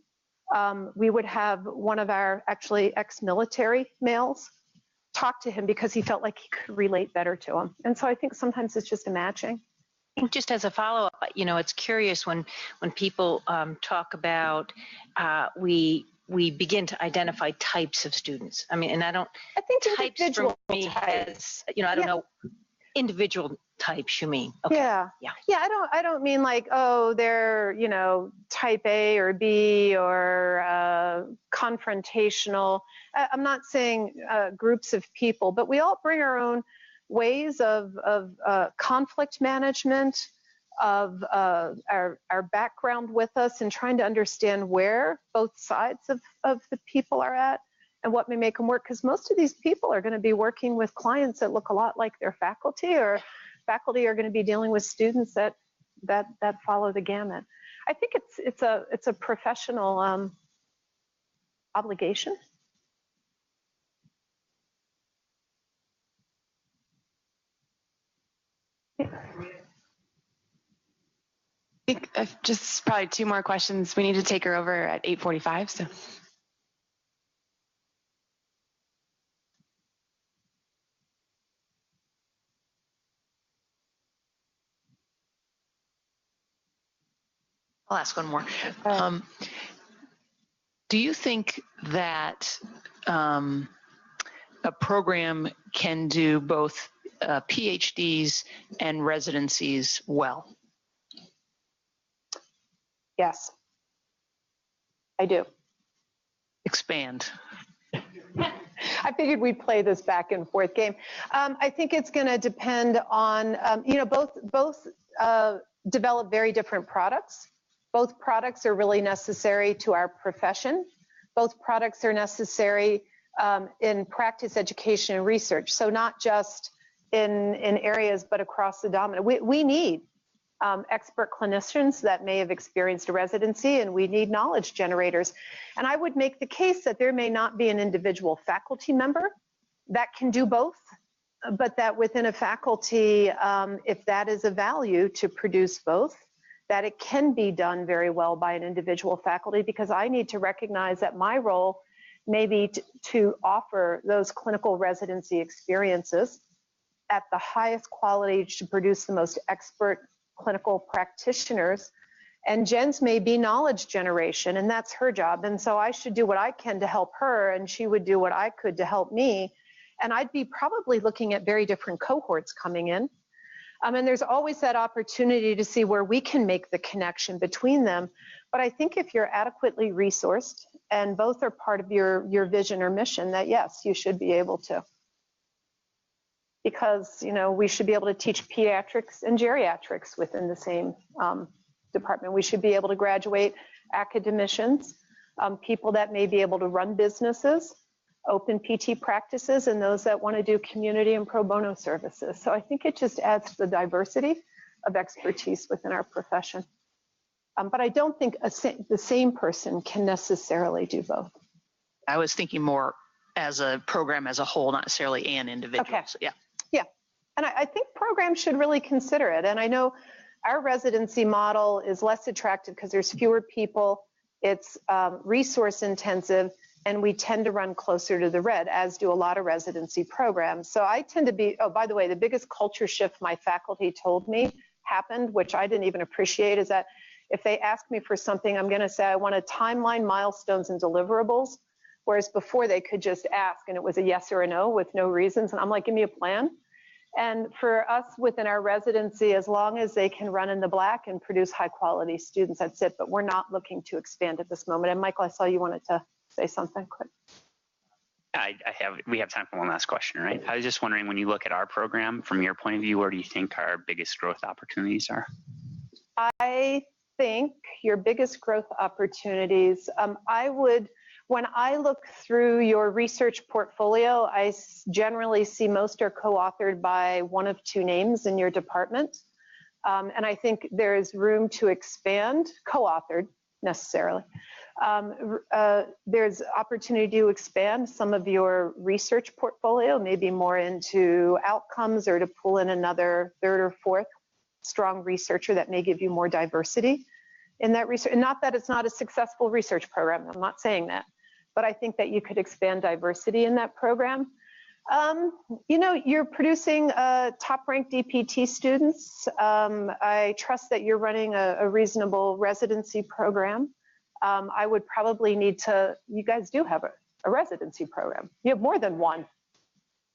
we would have one of our actually ex-military males talk to him because he felt like he could relate better to him. And so I think sometimes it's just a matching. Just as a follow-up, you know, it's curious when people talk about we begin to identify types of students. I mean, and I think types for me has, you know, I don't know, individual types you mean. Okay. Yeah. I don't mean like, oh, they're, you know, type A or B or confrontational. I'm not saying groups of people, but we all bring our own ways of conflict management, of our background with us, and trying to understand where both sides of the people are at and what may make them work. Because most of these people are going to be working with clients that look a lot like their faculty, or faculty are going to be dealing with students that follow the gamut. I think it's a professional obligation. think just probably 2 more questions. We need to take her over at 8:45. So. I'll ask one more. Do you think that a program can do both PhDs and residencies well? Yes, I do. Expand. I figured we'd play this back and forth game. I think it's going to depend on, both develop very different products. Both products are really necessary to our profession. Both products are necessary in practice, education, and research. So not just in areas, but across the dominant. We need expert clinicians that may have experienced a residency, and we need knowledge generators. And I would make the case that there may not be an individual faculty member that can do both, but that within a faculty, if that is a value to produce both, that it can be done very well by an individual faculty, because I need to recognize that my role may be to offer those clinical residency experiences at the highest quality to produce the most expert clinical practitioners. And Jen's may be knowledge generation, and that's her job. And so I should do what I can to help her, and she would do what I could to help me. And I'd be probably looking at very different cohorts coming in. And there's always that opportunity to see where we can make the connection between them. But I think if you're adequately resourced and both are part of your vision or mission, that yes, you should be able to. Because, we should be able to teach pediatrics and geriatrics within the same department. We should be able to graduate academicians, people that may be able to run businesses, open PT practices, and those that want to do community and pro bono services. So I think it just adds to the diversity of expertise within our profession. But I don't think the same person can necessarily do both. I was thinking more as a program as a whole, not necessarily an individual. Okay. So, yeah. Yeah. And I think programs should really consider it. And I know our residency model is less attractive because there's fewer people, it's resource intensive, and we tend to run closer to the red, as do a lot of residency programs. So I tend to be, oh, by the way, the biggest culture shift my faculty told me happened, which I didn't even appreciate, is that if they ask me for something, I'm gonna say, I want a timeline, milestones, and deliverables. Whereas before they could just ask and it was a yes or a no with no reasons. And I'm like, give me a plan. And for us within our residency, as long as they can run in the black and produce high quality students, that's it. But we're not looking to expand at this moment. And Michael, I saw you wanted to say something quick. We have time for one last question, right? I was just wondering, when you look at our program, from your point of view, where do you think our biggest growth opportunities are? I think your biggest growth opportunities, when I look through your research portfolio, I generally see most are co-authored by one of two names in your department. And I think there's room to expand, co-authored necessarily. There's opportunity to expand some of your research portfolio, maybe more into outcomes, or to pull in another third or fourth strong researcher that may give you more diversity in that research. And not that it's not a successful research program, I'm not saying that, but I think that you could expand diversity in that program. You're producing top-ranked DPT students. I trust that you're running a reasonable residency program. I would probably need to, you guys do have a residency program. You have more than one,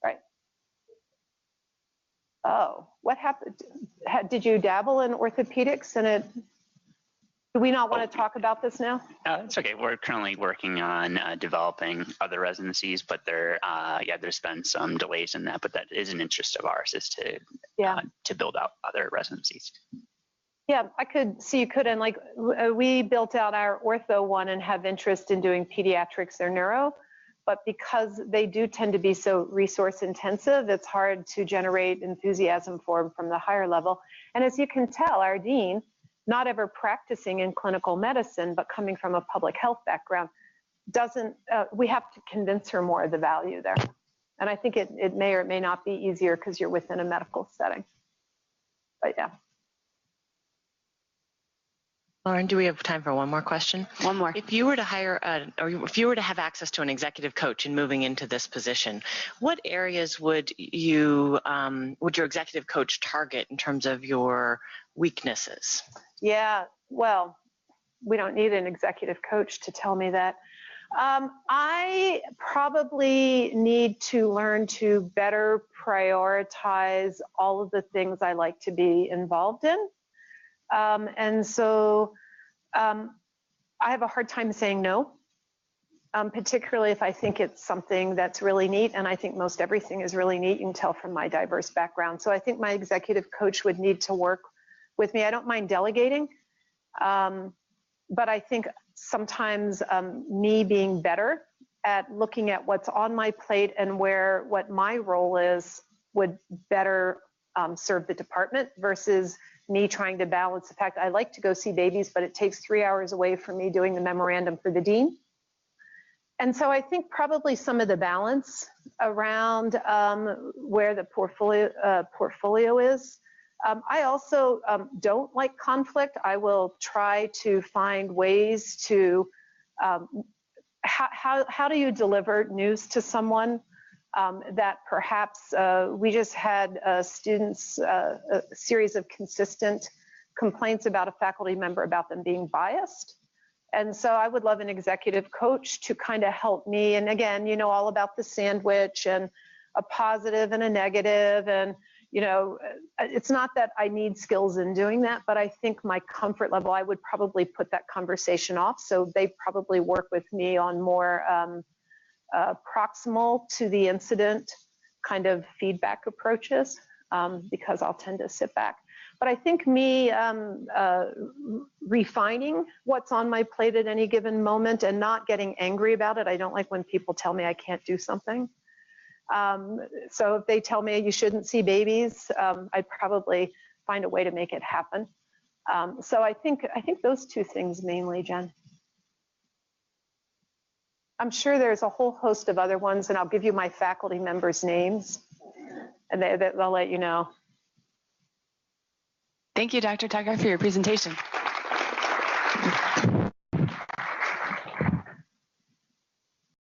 right? Oh, what happened? Did you dabble in orthopedics and do we not want to talk about this now? It's okay. We're currently working on developing other residencies, but there's been some delays in that, but that is an interest of ours, is to build out other residencies. Yeah, I could see you could, and like we built out our ortho one and have interest in doing pediatrics or neuro, but because they do tend to be so resource intensive, it's hard to generate enthusiasm for them from the higher level. And as you can tell, our dean, not ever practicing in clinical medicine, but coming from a public health background, we have to convince her more of the value there. And I think it may or may not be easier because you're within a medical setting. But yeah. Lauren, do we have time for one more question? One more. If you were to hire, or if you were to have access to an executive coach in moving into this position, what areas would your executive coach target in terms of your weaknesses? Yeah, well, we don't need an executive coach to tell me that. I probably need to learn to better prioritize all of the things I like to be involved in. And so I have a hard time saying no, particularly if I think it's something that's really neat. And I think most everything is really neat. You can tell from my diverse background. So I think my executive coach would need to work with me. I don't mind delegating, but I think sometimes me being better at looking at what's on my plate and what my role is would better serve the department versus me trying to balance the fact I like to go see babies, but it takes 3 hours away from me doing the memorandum for the dean. And so I think probably some of the balance around where the portfolio is. I also don't like conflict. I will try to find ways to, how do you deliver news to someone that perhaps we just had students, a series of consistent complaints about a faculty member about them being biased. And so I would love an executive coach to kind of help me. And again, you know, all about the sandwich and a positive and a negative. And, you know, it's not that I need skills in doing that, but I think my comfort level, I would probably put that conversation off. So they probably work with me on more proximal to the incident kind of feedback approaches because I'll tend to sit back. But I think me refining what's on my plate at any given moment and not getting angry about it. I don't like when people tell me I can't do something. So if they tell me you shouldn't see babies, I'd probably find a way to make it happen. So I think those two things mainly, Jen. I'm sure there's a whole host of other ones, and I'll give you my faculty members' names, and they'll let you know. Thank you, Dr. Tucker, for your presentation.